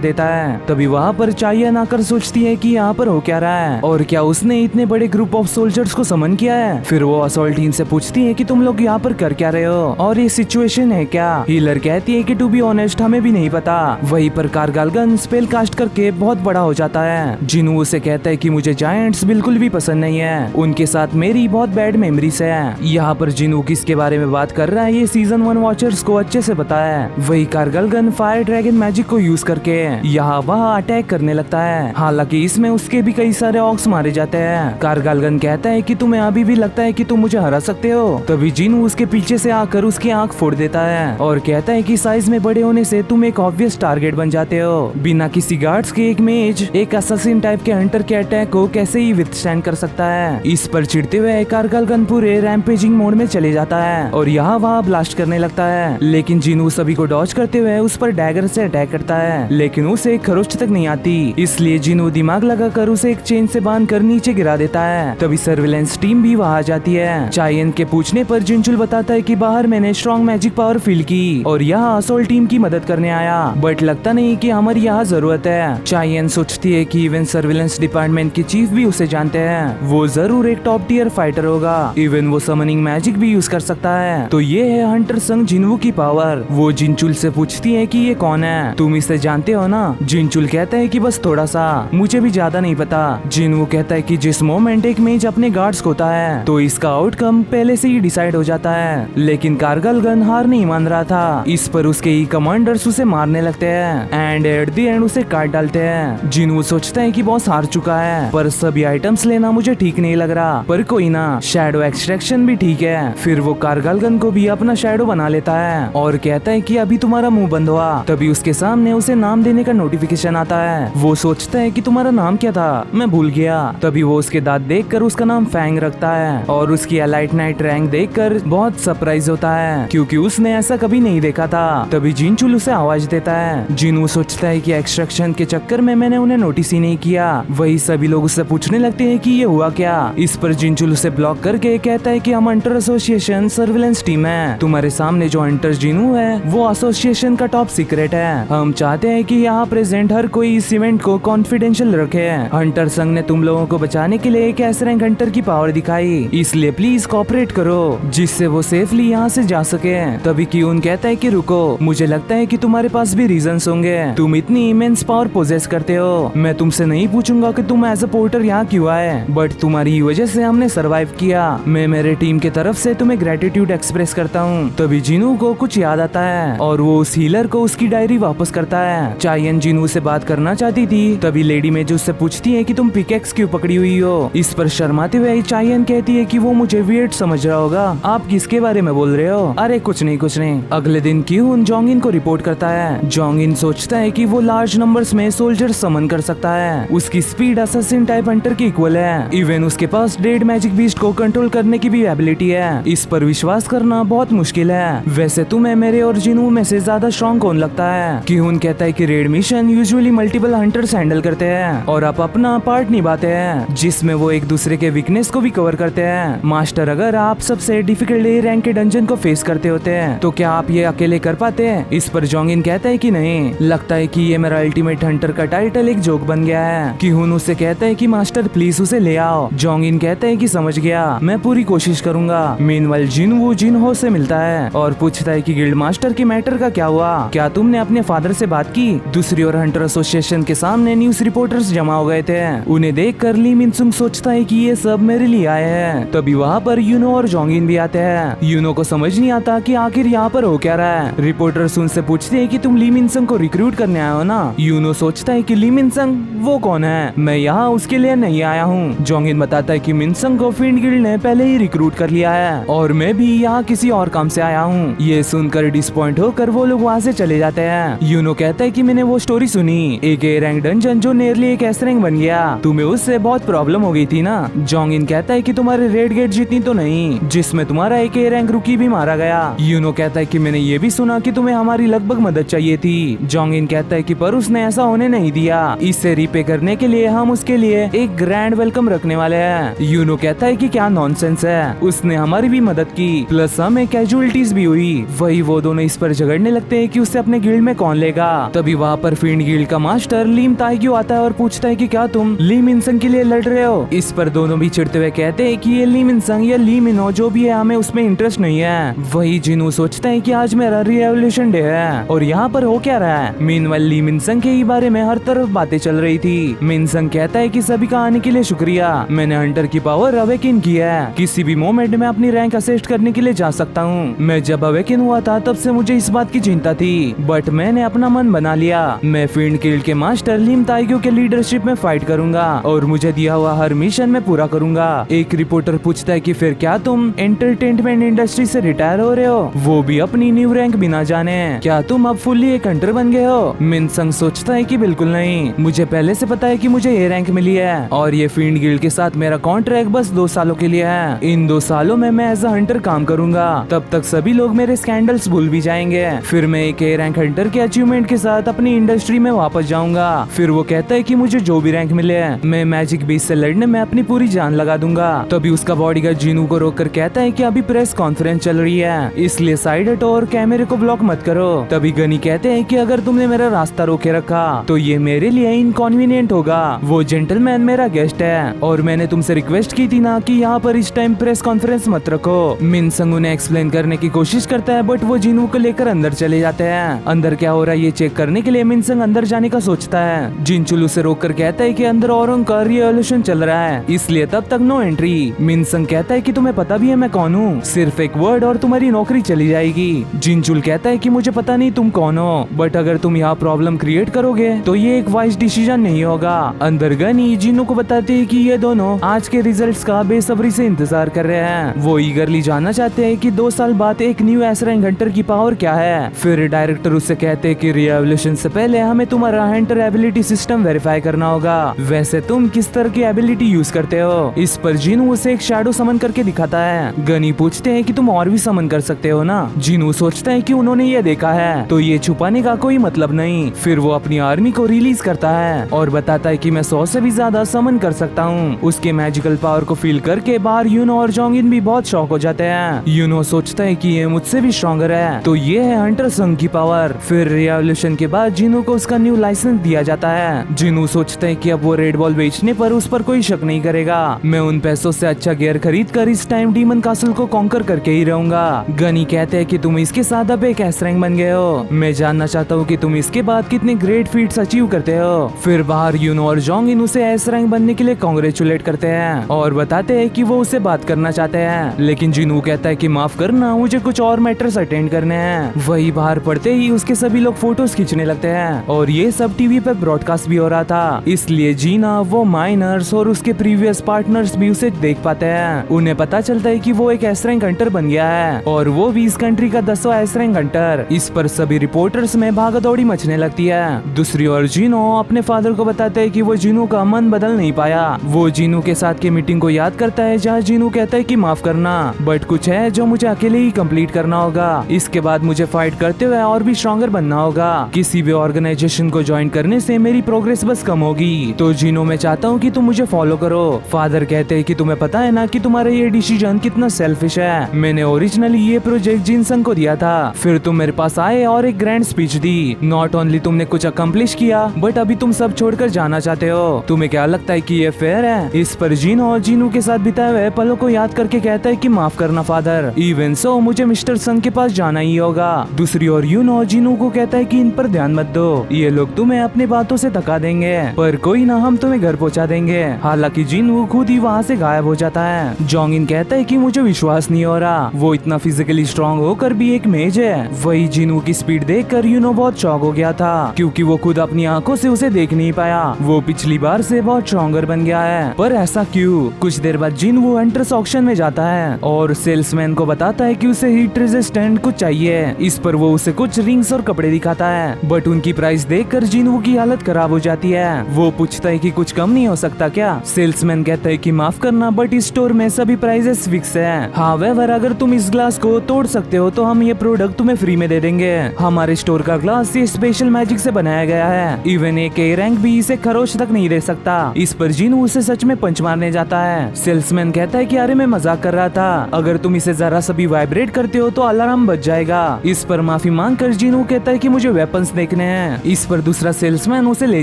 देता है। तभी वहाँ पर चायन आकर सोचती है कि यहाँ पर हो क्या रहा है और क्या उसने इतने बड़े ग्रुप ऑफ सोल्जर्स को समन किया है। फिर वो असॉल्ट टीम से पूछती है कि तुम लोग यहाँ पर कर क्या रहे हो और ये सिचुएशन है क्या। हीलर कहती है कि टू बी ऑनेस्ट हमें भी नहीं पता। वहीं पर कारगलगन स्पेल कास्ट करके बहुत बड़ा हो जाता है। जिनवू उसे कहता है कि मुझे जायंट्स बिल्कुल भी पसंद नहीं है, उनके साथ मेरी बहुत बैड मेमोरीज है। यहाँ पर जिनवू किसके बारे में बात कर रहा है ये सीजन 1 वॉचर्स को अच्छे से पता है। वही कारगलगन फायर ड्रैगन मैजिक को यूज करके यहाँ वहाँ अटैक करने लगता है। हालांकि इसमें उसके भी कई सारे ऑक्स मारे जाते हैं। कारगलगन कहता है कि तुम्हें अभी भी लगता है कि तुम मुझे हरा सकते हो। तभी जिनवू उसके पीछे से आकर उसकी आंख फोड़ देता है और कहता है कि साइज में बड़े होने से तुम एक ऑब्वियस टारगेट बन जाते हो। बिना किसी गार्ड्स के एक मेज एक असैसिन टाइप के हंटर के अटैक को कैसे ही विथस्टैंड कर सकता है। इस पर चिढ़ते हुए कारगलगन पूरे रैम्पेजिंग मोड में चले जाता है और यहाँ वहाँ ब्लास्ट करने लगता है। लेकिन जिनवू सभी को डॉज करते हुए उस पर डैगर से अटैक करता है, लेकिन उसे खरोच तक नहीं आती। इसलिए जिनवू दिमाग लगाकर उसे एक चेन से बांध कर नीचे गिरा देता है। तभी सर्विलेंस टीम भी वहाँ आ जाती है। चायन के पूछने पर जिनचुल बताता है कि बाहर मैंने स्ट्रॉन्ग मैजिक पावर फील की और यहाँ असॉल्ट टीम की मदद करने आया, बट लगता नहीं कि हमारी यहाँ जरूरत है। चायन सोचती है कि इवन सर्विलेंस डिपार्टमेंट के चीफ भी उसे जानते हैं, वो जरूर एक टॉप टियर फाइटर होगा। इवन वो समनिंग मैजिक भी यूज कर सकता है। तो ये है हंटर संग जिनवू की पावर। वो जिनचुल से पूछती है कि ये कौन है, तुम इसे जानते हो ना। जिनचुल कहता है कि बस थोड़ा सा, मुझे भी ज्यादा नहीं पता। जिनवू कहता है कि जिस मोमेंट एक मेज अपने गार्ड्स खोता है तो इसका आउटकम पहले से ही डिसाइड हो जाता है। लेकिन कारगलगन हार नहीं मान रहा था। इस पर उसके ही कमांडर्स उसे मारने लगते हैं एंड एट द एंड उसे काट डालते हैं। जिनवू सोचता है कि बॉस हार चुका है, पर सभी आइटम्स लेना मुझे ठीक नहीं लग रहा, पर कोई ना, शैडो एक्सट्रैक्शन भी ठीक है। फिर वो कारगलगन को भी अपना शैडो बना लेता है और कहता है कि अभी तुम्हारा मुंह बंद हुआ। तभी उसके सामने उसे नाम देने का नोटिफिकेशन आता है। वो सोचता है कि तुम्हारा नाम क्या था, मैं भूल गया। तभी वो उसके दांत देखकर उसका नाम फैंग रखता है और उसकी एलाइट नाइट रैंक देखकर बहुत सरप्राइज होता है, क्योंकि उसने ऐसा कभी नहीं देखा था। तभी जिनचुल उसे आवाज देता है। जिनवू सोचता है कि एक्सट्रैक्शन के चक्कर में मैंने उन्हें नोटिस ही नहीं किया। वही सभी लोग उससे पूछने लगते हैं कि ये हुआ क्या। इस पर जिनचुल उसे ब्लॉक करके कहता है कि हम हंटर एसोसिएशन सर्विलेंस टीम है, तुम्हारे सामने जो हंटर जिनवू है वो एसोसिएशन का टॉप सीक्रेट है। हम चाहते हैं कि यहाँ प्रेजेंट हर कोई इस इवेंट को कॉन्फिडेंशियल रखे। हंटर संघ ने तुम लोगों को बचाने के लिए एक एस रैंक हंटर की पावर दिखाई, इसलिए प्लीज कोऑपरेट करो जिससे वो सेफली यहाँ से जा सके। तभी क्यून कहता है कि रुको, मुझे लगता है कि तुम्हारे पास भी रीजंस होंगे। तुम इतनी इमेंस पावर पोजेस करते हो, मैं तुमसे नहीं पूछूंगा कि तुम एज अ पोर्टर यहाँ क्यों आए, बट तुम्हारी वजह से हमने सरवाइव किया। मैं मेरे टीम की तरफ से तुम्हें ग्रेटिट्यूड एक्सप्रेस करता हूँ। तभी जिनू को कुछ याद आता है और वो उस हीलर को उसकी डायरी वापस करता है। चायन जिनू से बात करना चाहती थी, तभी लेडी मेज उससे पूछती है कि तुम पिकेक्स क्यों पकड़ी हुई हो। इस पर शर्माते हुए चायन कहती है कि वो मुझे वियर्ड समझ रहा होगा, आप किसके बारे में बोल रहे हो। अरे कुछ नहीं कुछ नहीं। अगले दिन क्यून जोंगिन को रिपोर्ट करता है। जोंगिन सोचता है कि वो लार्ज नंबर्स में सोल्जर समन कर सकता है, उसकी स्पीड असैसिन टाइप हंटर की इक्वल है। इवन उसके पास डेड मैजिक बीस्ट को कंट्रोल करने की भी एबिलिटी है। इस पर विश्वास करना बहुत मुश्किल है। वैसे तुम्हें मेरे और जिनू में से ज्यादा स्ट्रॉन्ग कौन लगता है। क्यून कहता है कि red mission usually multiple hunters handle करते हैं और आप अपना पार्ट निभाते हैं, जिसमें वो एक दूसरे के वीकनेस को भी कवर करते हैं। मास्टर, अगर आप सबसे डिफिकल्ट ए रैंक के डंजन को फेस करते होते हैं तो क्या आप ये अकेले कर पाते हैं। इस पर जोंगिन कहता है है कि नहीं, लगता है कि ये मेरा अल्टीमेट हंटर का टाइटल एक जोक बन गया है। कि हुन उसे कहता है कि मास्टर प्लीज उसे ले आओ। जोंग इन कहता है कि समझ गया, मैं पूरी कोशिश करूंगा। मीनवाइल जिनवू जिनहो से मिलता है और पूछता है कि गिल्ड मास्टर के मैटर का क्या हुआ, क्या तुमने अपने फादर से बात की। दूसरी ओर हंटर एसोसिएशन के सामने न्यूज रिपोर्टर्स जमा हो गए थे। उन्हें देख कर ली मिनसुंग सोचता है कि ये सब मेरे लिए आए हैं। तभी वहाँ पर यूनो और जोंगिन भी आते हैं। यूनो को समझ नहीं आता कि आखिर यहाँ पर हो क्या रहा है। रिपोर्टर्स उनसे पूछते हैं कि तुम ली मिनसंग को रिक्रूट करने आए हो ना। यूनो सोचता है कि ली मिनसंग वो कौन है, मैं यहाँ उसके लिए नहीं आया हूँ। जोंगिन बताता है कि मिनसंग को फिंड गिल्ड ने पहले ही रिक्रूट कर लिया है और मैं भी यहाँ किसी और काम से आया हूँ। ये सुनकर डिसपॉइंट होकर वो लोग वहाँ से चले जाते हैं। यूनो कहता है कि मैंने वो स्टोरी सुनी, एक ए रैंक डंजन जो नियरली एक एस रैंक बन गया, तुम्हें उससे बहुत प्रॉब्लम हो गई थी ना। जोंगिन कहता है कि तुम्हारे रेड गेट जितनी तो नहीं, जिसमें तुम्हारा एक ए रैंक रुकी भी मारा गया। यूनो कहता है कि मैंने ये भी सुना कि तुम्हें हमारी लगभग मदद चाहिए थी। जोंगिन कहता है कि पर उसने ऐसा होने नहीं दिया, इसे रिपे करने के लिए हम उसके लिए एक ग्रैंड वेलकम रखने वाले हैं। यूनो कहता है कि क्या नॉनसेंस है, उसने हमारी भी मदद की प्लस हमें कैजुअलिटीज भी हुई। वही वो दोनों इस पर झगड़ने लगते हैं कि उसे अपने गिल्ड में कौन लेगा। तभी वहाँ पर फिंड गिल्ड का मास्टर लीम ताइग्यू आता है और पूछता है कि क्या तुम ली मिनसंग के लिए लड़ रहे हो। इस पर दोनों भी चिढ़ते हुए कहते हैं कि ये ली मिनसंग या ली मिनो जो भी है, हमें उसमें इंटरेस्ट नहीं है। वही जिनू सोचता है कि आज मेरा रिवॉल्यूशन डे है और यहाँ पर हो क्या रहा है। मीनवाइल ली मिनसंग के ही बारे में हर तरफ बातें चल रही थी। मिनसंग कहता है कि सभी का आने के लिए शुक्रिया, मैंने हंटर की पावर अवेकिन की है, किसी भी मोमेंट में अपनी रैंक असिस्ट करने के लिए जा सकता हूँ। मैं जब अवेकिन हुआ था तब से मुझे इस बात की चिंता थी, बट मैंने अपना मन बना लिया। मैं फिंड गिल्ड के मास्टर लीम ताइग्यू के लीडरशिप में फाइट करूंगा और मुझे दिया हुआ हर मिशन में पूरा करूंगा। एक रिपोर्टर पूछता है कि फिर क्या तुम एंटरटेनमेंट इंडस्ट्री से रिटायर हो रहे हो, वो भी अपनी न्यू रैंक बिना जाने, क्या तुम अब फुल्ली एक हंटर बन गए हो। मिनसंग सोचता है कि बिल्कुल नहीं, मुझे पहले से पता है कि मुझे ये रैंक मिली है और ये फिंड गिल्ड के साथ मेरा कॉन्ट्रैक्ट बस 2 सालों के लिए है। इन 2 सालों में मैं एज अ हंटर काम करूंगा, तब तक सभी लोग मेरे स्कैंडल्स भूल भी जाएंगे। फिर मैं एक ए रैंक हंटर के अचीवमेंट के साथ अपनी इंडस्ट्री में वापस जाऊंगा। फिर वो कहता है कि मुझे जो भी रैंक मिले मैं मैजिक बीस्ट से लड़ने में अपनी पूरी जान लगा दूंगा। तभी उसका बॉडीगार्ड जिनू को रोककर कहता है कि अभी प्रेस कॉन्फ्रेंस चल रही है, इसलिए साइड हटो और कैमरे को ब्लॉक मत करो। तभी गनी कहते हैं कि अगर तुमने मेरा रास्ता रोके रखा तो ये मेरे लिए इनकॉन्वीनियंट होगा, वो जेंटलमैन मेरा गेस्ट है और मैंने तुमसे रिक्वेस्ट की थी ना कि यहाँ पर इस टाइम प्रेस कॉन्फ्रेंस मत रखो। मिनसंग उन्हें एक्सप्लेन करने की कोशिश करता है बट वो जिनू को लेकर अंदर चले जाते हैं। अंदर क्या हो रहा है ये चेक करने के लिए मिनसंग अंदर जाने का सोचता है। जिनचुल उसे रोककर कहता है कि अंदर औरों का रिवॉल्यूशन चल रहा है, इसलिए तब तक नो एंट्री। मिनसंग कहता है कि तुम्हें पता भी है मैं कौन हूँ, सिर्फ एक वर्ड और तुम्हारी नौकरी चली जाएगी। जिनचुल कहता है कि मुझे पता नहीं तुम कौन हो, बट अगर तुम यहाँ प्रॉब्लम क्रिएट करोगे तो ये एक वाइज डिसीजन नहीं होगा। अंदर गनी जिनू को बताते हैं कि ये दोनों आज के रिजल्ट्स का बेसब्री से इंतजार कर रहे हैं। वो ईगरली जानना चाहते हैं कि 2 साल बाद एक न्यू एस रैंक हंटर की पावर क्या है। फिर डायरेक्टर उससे कहते हैं कि रिवॉल्यूशन से पहले हमें तुम्हारा हंटर एबिलिटी सिस्टम वेरीफाई करना होगा, वैसे तुम किस तरह की एबिलिटी यूज करते हो। इस पर जिनू उसे एक शैडो समन करके दिखाता है। गनी पूछते हैं कि तुम और भी समन कर सकते हो ना। जिनू सोचता है कि उन्होंने ये देखा है तो ये छुपाने का कोई मतलब नहीं। फिर वो अपनी आर्मी को रिलीज करता है और बताता है कि मैं 100 से भी ज्यादा समन कर सकता हूँ। उसके मैजिकल पावर को फील करके बाहर यूनो और जोंगिन भी बहुत शॉक हो जाते हैं। यूनो सोचता है कि ये मुझसे भी स्ट्रॉन्गर है, तो ये है हंटर संघ की पावर। फिर रिवॉल्यूशन के बाद जिनू को उसका न्यू लाइसेंस दिया जाता है। जिनू सोचता है कि अब वो रेड बॉल बेचने पर उस पर कोई शक नहीं करेगा। मैं उन पैसों से अच्छा गियर खरीद कर इस टाइम डीमन कासल को कॉन्कर करके ही रहूंगा। गनी कहते हैं कि तुम इसके साथ अब एक एस रैंक बन गए हो, मैं जानना चाहता हूँ कि तुम इसके बाद कितने ग्रेट फीट्स अचीव करते हो। फिर बाहर यूनो और जोंगिन उसे एस रैंक बनने के लिए कांग्रेचुलेट करते हैं और बताते हैं कि वो उससे बात करना चाहते हैं, लेकिन जिनू कहता है कि माफ करना मुझे कुछ और मैटर्स अटेंड करने हैं। वही बाहर पड़ते ही उसके सभी लोग फोटोज खींचने लगते हैं और ये सब टीवी पे ब्रॉडकास्ट भी हो रहा था, इसलिए जीना, वो माइनर्स और उसके प्रीवियस पार्टनर्स भी उसे देख पाते हैं। उन्हें पता चलता है कि वो एक एस रैंक हंटर बन गया है और वो भी इस कंट्री का 10वां एस रैंक हंटर। इस पर सभी रिपोर्टर्स में भागदौड़ी मचने लगती है। दूसरी ओर जिनो अपने फादर को बताते हैं कि वो जिनू का मन बदल नहीं पाया। वो जिनू के साथ की मीटिंग को याद करता है जहाँ जिनू कहता है कि माफ करना, बट कुछ है जो मुझे अकेले ही कंप्लीट करना होगा। इसके बाद मुझे फाइट करते हुए और भी स्ट्रॉन्गर बनना होगा। किसी भी ऑर्गेनाइजेशन को ज्वाइन करने से मेरी प्रोग्रेस बस कम होगी, तो जिनो मैं चाहता हूँ कि तुम मुझे फॉलो करो। फादर कहते हैं कि तुम्हें पता है ना कि तुम्हारा ये डिसीजन कितना सेल्फिश है। मैंने ओरिजिनली ये प्रोजेक्ट जिनसंग को दिया था, फिर तुम मेरे पास आए और एक grand speech the. Not only तुमने कुछ अकम्प्लिश किया बट अभी तुम सब छोड़कर जाना चाहते हो। तुम्हें क्या लगता है कि ये फेयर है? इस पर जीनो और जीनू के साथ बिताए हुए पलों को याद करके कहता है कि माफ करना फादर, इवन सो मुझे मिस्टर संग के पास जाना ही होगा। दूसरी ओर यूनो जीनू को कहता है कि इन पर ध्यान मत दो, ये लोग तुम्हें अपनी बातों से थका देंगे, पर कोई ना, हम तुम्हें घर पहुंचा देंगे। हालांकि जीनू खुद ही वहाँ से गायब हो जाता है। जोंगिन कहता है कि मुझे विश्वास नहीं हो रहा, वो इतना फिजिकली स्ट्रॉन्ग होकर भी एक मेज है। वही जीनू की स्पीड देखकर यूनो बहुत शॉक हो गया था, क्योंकि वो खुद अपनी आंखों से उसे देख नहीं पाया। वो पिछली बार से बहुत स्ट्रॉन्गर बन गया है, पर ऐसा क्यों? कुछ देर बाद जीनू हंटर्स ऑक्शन में जाता है और सेल्समैन को बताता है कि उसे हीट रेजिस्टेंट कुछ चाहिए। इस पर वो उसे कुछ रिंग्स और कपड़े दिखाता है, बट उनकी प्राइस देखकर जीनू की हालत खराब हो जाती है। वो पूछता है कि कुछ कम नहीं हो सकता क्या? सेल्समैन कहता है कि माफ करना बट इस स्टोर में सभी प्राइसेस फिक्स है। हावेवर अगर तुम इस ग्लास को तोड़ सकते हो तो हम ये प्रोडक्ट तुम्हें फ्री में दे देंगे। हमारे स्टोर का ग्लास ये स्पेशल मैजिक से बनाया गया है, इवन एक ए रैंक भी इसे खरोच तक नहीं दे सकता। इस पर जीनू उसे सच में पंच मारने जाता है। सेल्समैन कहता है कि अरे मैं मजाक कर रहा था, अगर तुम इसे जरा सा भी वाइब्रेट करते हो तो अलार्म बज जाएगा। इस पर माफी मांग कर जीनू कहता है कि मुझे वेपन्स देखने हैं। इस पर दूसरा सेल्समैन उसे ले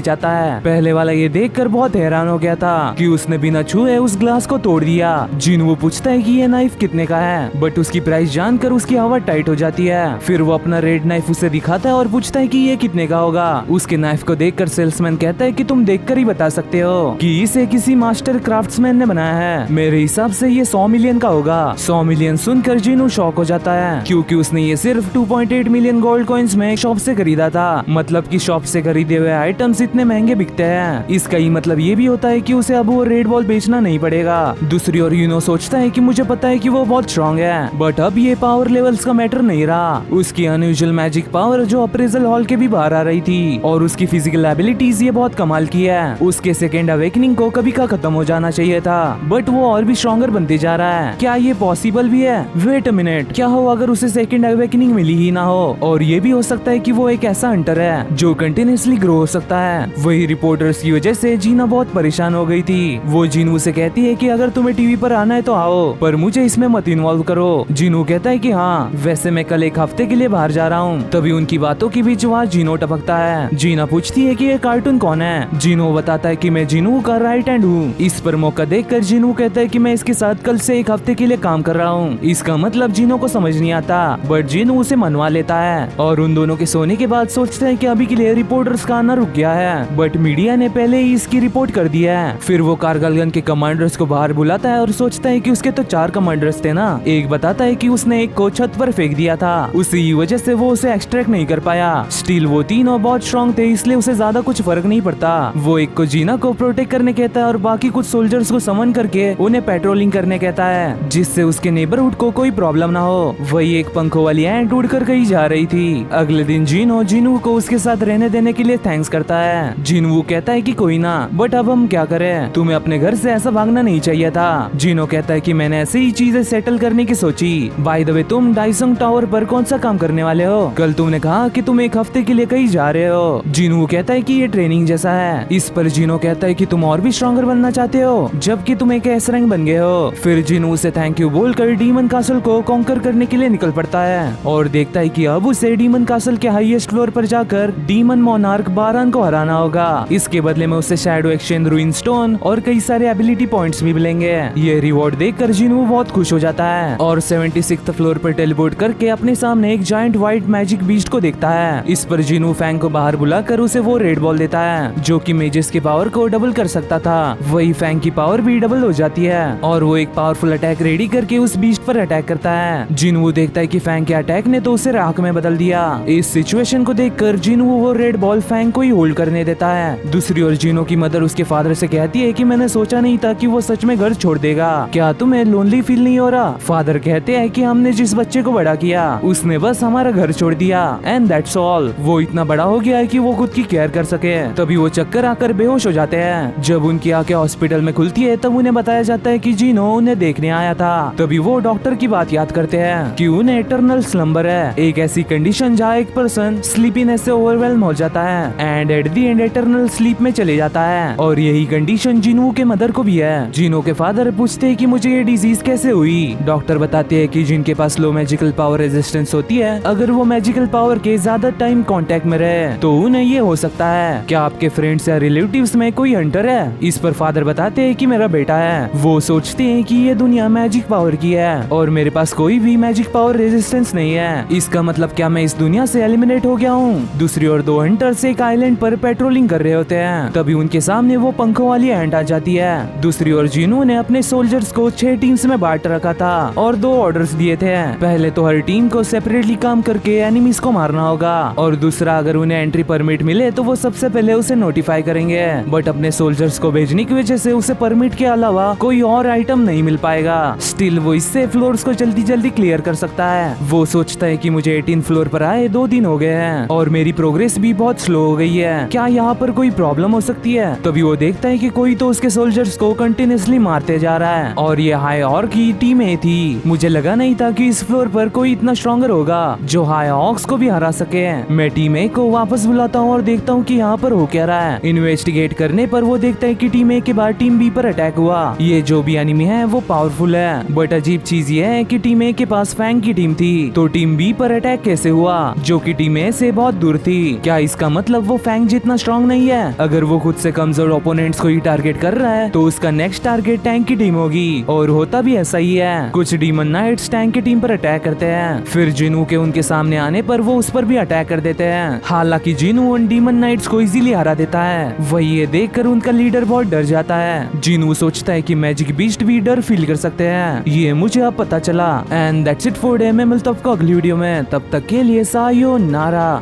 जाता है। पहले वाला ये देखकर बहुत हैरान हो गया था कि उसने बिना छुए उस ग्लास को तोड़ दिया। जीनू पूछता है कि ये नाइफ कितने का है, बट उसकी प्राइस जानकर उसकी हवा टाइट हो जाती है। फिर वो अपना रेड नाइफ उसे दिखाता है और पूछता है कि ये कितने का होगा। उसके नाइफ को देखकर सेल्समैन कहता है कि तुम देखकर ही बता सकते हो कि इसे किसी मास्टर क्राफ्ट्समैन ने बनाया है। मेरे हिसाब से ये 100 मिलियन का होगा। 100 मिलियन सुनकर जीनू शॉक हो जाता है, क्योंकि उसने ये सिर्फ 2.8 मिलियन गोल्ड कॉइन्स में शॉप से खरीदा था। मतलब कि शॉप से खरीदे हुए आइटम्स इतने महंगे बिकते हैं। इसका ही मतलब ये भी होता है कि उसे अब वो रेड बॉल बेचना नहीं पड़ेगा। दूसरी ओर यूनो सोचता है कि मुझे पता है कि वो बहुत स्ट्रॉन्ग है, बट अब ये पावर लेवल्स का मैटर नहीं रहा। उसकी अनयूजुअल मैजिक पावर जो अप्रेजल हॉल के भी बाहर आ रही थी, और उसकी फिजिकल एबिलिटीज ये बहुत कमाल की है। उसके सेकेंड अवेकनिंग को कभी का खत्म हो जाना चाहिए था, बट वो और भी स्ट्रॉन्गर बनते जा रहा है। क्या ये पॉसिबल भी है? वेट अ मिनट, क्या हो अगर उसे सेकेंड अवेकनिंग मिली ही ना हो? और ये भी हो सकता है कि वो एक ऐसा हंटर है जो कंटिन्यूअसली ग्रो हो सकता है। वही रिपोर्टर्स की वजह से जीना बहुत परेशान हो गई थी। वो जीनू से कहती है कि अगर तुम्हें टीवी पर आना है तो आओ, पर मुझे इसमें मत इन्वॉल्व करो। जीनू कहता है कि हाँ, वैसे मैं कल एक हफ्ते के लिए बाहर जा रहा हूँ। तभी उनकी बातों के बीच वहाँ जीनो टपकता है। जीना पूछती है कि ये कार्टून कौन है? जीनो बताता है कि मैं जीनू का राइट हैंड हूँ। इस पर मौका देखकर जीनू कहता है कि मैं इसके साथ कल से एक हफ्ते के लिए काम कर रहा हूँ। इसका मतलब जीनो को समझ नहीं आता, बट जीनू उसे मनवा लेता है और उन दोनों के सोने के बाद सोचते हैं कि अभी के लिए रिपोर्टर्स का आना रुक गया है, बट मीडिया ने पहले ही इसकी रिपोर्ट कर दी है। फिर वो कारगलगन के कमांडर्स को बाहर बुलाता है और सोचता है कि उसके तो 4 कमांडर्स थे ना। एक बताता है कि उसने एक को छत पर फेंक दिया था, उसी वजह से वो उसे एक्सट्रैक्ट नहीं कर पाया। स्टिल वो तीनों बहुत स्ट्रॉन्ग थे, इसलिए उसे ज्यादा कुछ फर्क नहीं पड़ता। वो एक को जीना को प्रोटेक्ट करने कहता है और बाकी कुछ सोल्जर्स को समन करके उन्हें पेट्रोलिंग करने कहता है, जिससे उसके नेबरहुड को कोई प्रॉब्लम ना हो। वही एक पंखों वाली एंट उड़कर कहीं जा रही थी। अगले दिन जीनू को उसके साथ रहने देने के लिए थैंक्स करता है। जीनू कहता है कि कोई ना, बट अब हम क्या करें? तुम्हें अपने घर से ऐसा भागना नहीं चाहिए था। जीनो कहता है कि मैंने ऐसे ही चीजें सेटल करने की सोची। बाय द वे, तुम डाइसंग टावर पर कौन सा काम करने वाले हो? कल तुमने कहा कि तुम एक हफ्ते के लिए कहीं जा रहे हो। जीनू कहता है कि ये ट्रेनिंग जैसा है। इस पर जीनो कहता है कि तुम और भी स्ट्रॉन्गर बनना चाहते हो, जबकि तुम एक एस रैंक बन गए हो। फिर जीनू उसे थैंक यू बोलकर डीमन कासल को कॉन्कर करने के लिए निकल पड़ता है और देखता है कि अब उसे डीमन कासल के हाईएस्ट फ्लोर पर जाकर डीमन मोनार्क बारान को हराना होगा। इसके बदले में उसे शैडो एक्सचेंज रूइन स्टोन और कई सारे एबिलिटी पॉइंट्स भी मिलेंगे। ये रिवॉर्ड देखकर जीनू बहुत खुश हो जाता है और 76th फ्लोर पर टेलीपोर्ट करके अपने सामने एक जायंट व्हाइट मैजिक बीस्ट को देखता है। इस पर जीनू फैंग को बाहर बुलाकर उसे वो रेड बॉल देता है, जो कि मेजेस की पावर को डबल कर सकता था। वही फैंग की पावर भी डबल हो जाती है और वो एक पावरफुल अटैक रेडी करके उस बीस्ट पर अटैक करता है। जीनू देखता है कि फैंग के अटैक ने तो उसे राख में बदल दिया। इस सिचुएशन को देखकर जीनू वो रेड बॉल फैंग को ही होल्ड करने देता है। दूसरी ओर जीनू की मदर उसके फादर से कहती है कि मैंने सोचा नहीं था कि वो सच में घर छोड़ देगा। क्या तुम्हें लोनली फील नहीं हो रहा? फादर कहते हैं कि हमने जिस बच्चे को बड़ा किया उसने बस हमारा घर छोड़ दिया एंड दैट्स ऑल। वो इतना बड़ा हो गया है कि वो खुद की केयर कर सके। तभी वो चक्कर आकर बेहोश हो जाते हैं। जब उनकी आंखें हॉस्पिटल में खुलती है तब उन्हें बताया जाता है कि जीनो उन्हें देखने आया था। तभी वो डॉक्टर की बात याद करते हैं कि उन्हें इटर्नल स्लम्बर है, एक ऐसी कंडीशन जहाँ एक पर्सन स्लीपीनेस से ओवरवेल्म हो जाता है and at the end eternal sleep में चले जाता है। और यही कंडीशन जीनू के मदर को भी है। जीनो के फादर पूछते हैं कि मुझे ये डिजीज कैसे हुई। डॉक्टर बताते हैं कि जिनके पास लो मैजिकल पावर रेजिस्टेंस होती है, अगर वो मैजिकल पावर पावर के ज्यादा टाइम कांटेक्ट में रहे तो उन्हें ये हो सकता है। क्या आपके फ्रेंड्स या रिलेटिव्स में कोई हंटर है? इस पर फादर बताते हैं कि मेरा बेटा है। वो सोचते हैं कि ये दुनिया मैजिक पावर की है और मेरे पास कोई भी मैजिक पावर रेजिस्टेंस नहीं है। इसका मतलब क्या मैं इस दुनिया से एलिमिनेट हो गया हूँ? दूसरी ओर दो हंटर्स एक आइलैंड पर पेट्रोलिंग कर रहे होते हैं। तभी उनके सामने वो पंखों वाली एंट आ जाती है। दूसरी ओर जिनू ने अपने सोल्जर्स को 6 टीम्स में बांट रखा था और 2 ऑर्डर्स दिए थे। पहले तो हर टीम को सेपरेटली काम करके एनिमीज को मारना होगा और दूसरा अगर उन्हें एंट्री परमिट मिले तो वो सबसे पहले उसे नोटिफाई करेंगे। बट अपने सोल्जर्स को भेजने की वजह से उसे परमिट के अलावा कोई और आइटम नहीं मिल पाएगा। स्टिल वो इससे फ्लोर्स को जल्दी जल्दी क्लियर कर सकता है। वो सोचता है कि मुझे 18 फ्लोर पर आए 2 दिन हो गए हैं और मेरी प्रोग्रेस भी बहुत स्लो हो गई है। क्या यहाँ पर कोई प्रॉब्लम हो सकती है? तभी वो देखता है कि कोई तो उसके सोल्जर्स को कंटिन्यूअसली मारते जा रहा है और ये हाई ऑर्क की टीम ए थी। मुझे लगा नहीं था कि इस फ्लोर पर कोई इतना स्ट्रॉन्गर होगा जो हाई ऑक्स को भी हरा सके। मैं टीम ए को वापस बुलाता हूँ और देखता हूँ कि यहाँ पर हो क्या रहा है। इन्वेस्टिगेट करने पर वो देखता है कि टीम ए के बाद टीम बी पर अटैक हुआ। ये जो भी एनिमी है वो पावरफुल है, बट अजीब चीज ये है कि टीम ए के पास फैंग की टीम थी तो टीम बी पर अटैक कैसे हुआ जो कि टीम ए से बहुत दूर थी? क्या इसका मतलब वो फैंग जितना स्ट्रॉन्ग नहीं है? अगर वो खुद से कमजोर ओपोनेंट्स को ही टारगेट कर रहा है तो उसका नेक्स्ट टारगेट टैंक की टीम होगी और होता भी ऐसा ही है। कुछ डीमन नाइट्स टैंक की टीम पर अटैक करते हैं, फिर जिनू के उनके सामने आने पर वो उस पर भी अटैक कर देते हैं। हालांकि जिनू उन डीमन नाइट्स को इजीली हरा देता है। वही ये देखकर उनका लीडर बहुत डर जाता है। जिनू सोचता है कि मैजिक बीस्ट भी डर फील कर सकते हैं। ये मुझे अब पता चला। And that's it for day. मैं मिलता हूं आपको अगली वीडियो में, तब तक के लिए सायोनारा।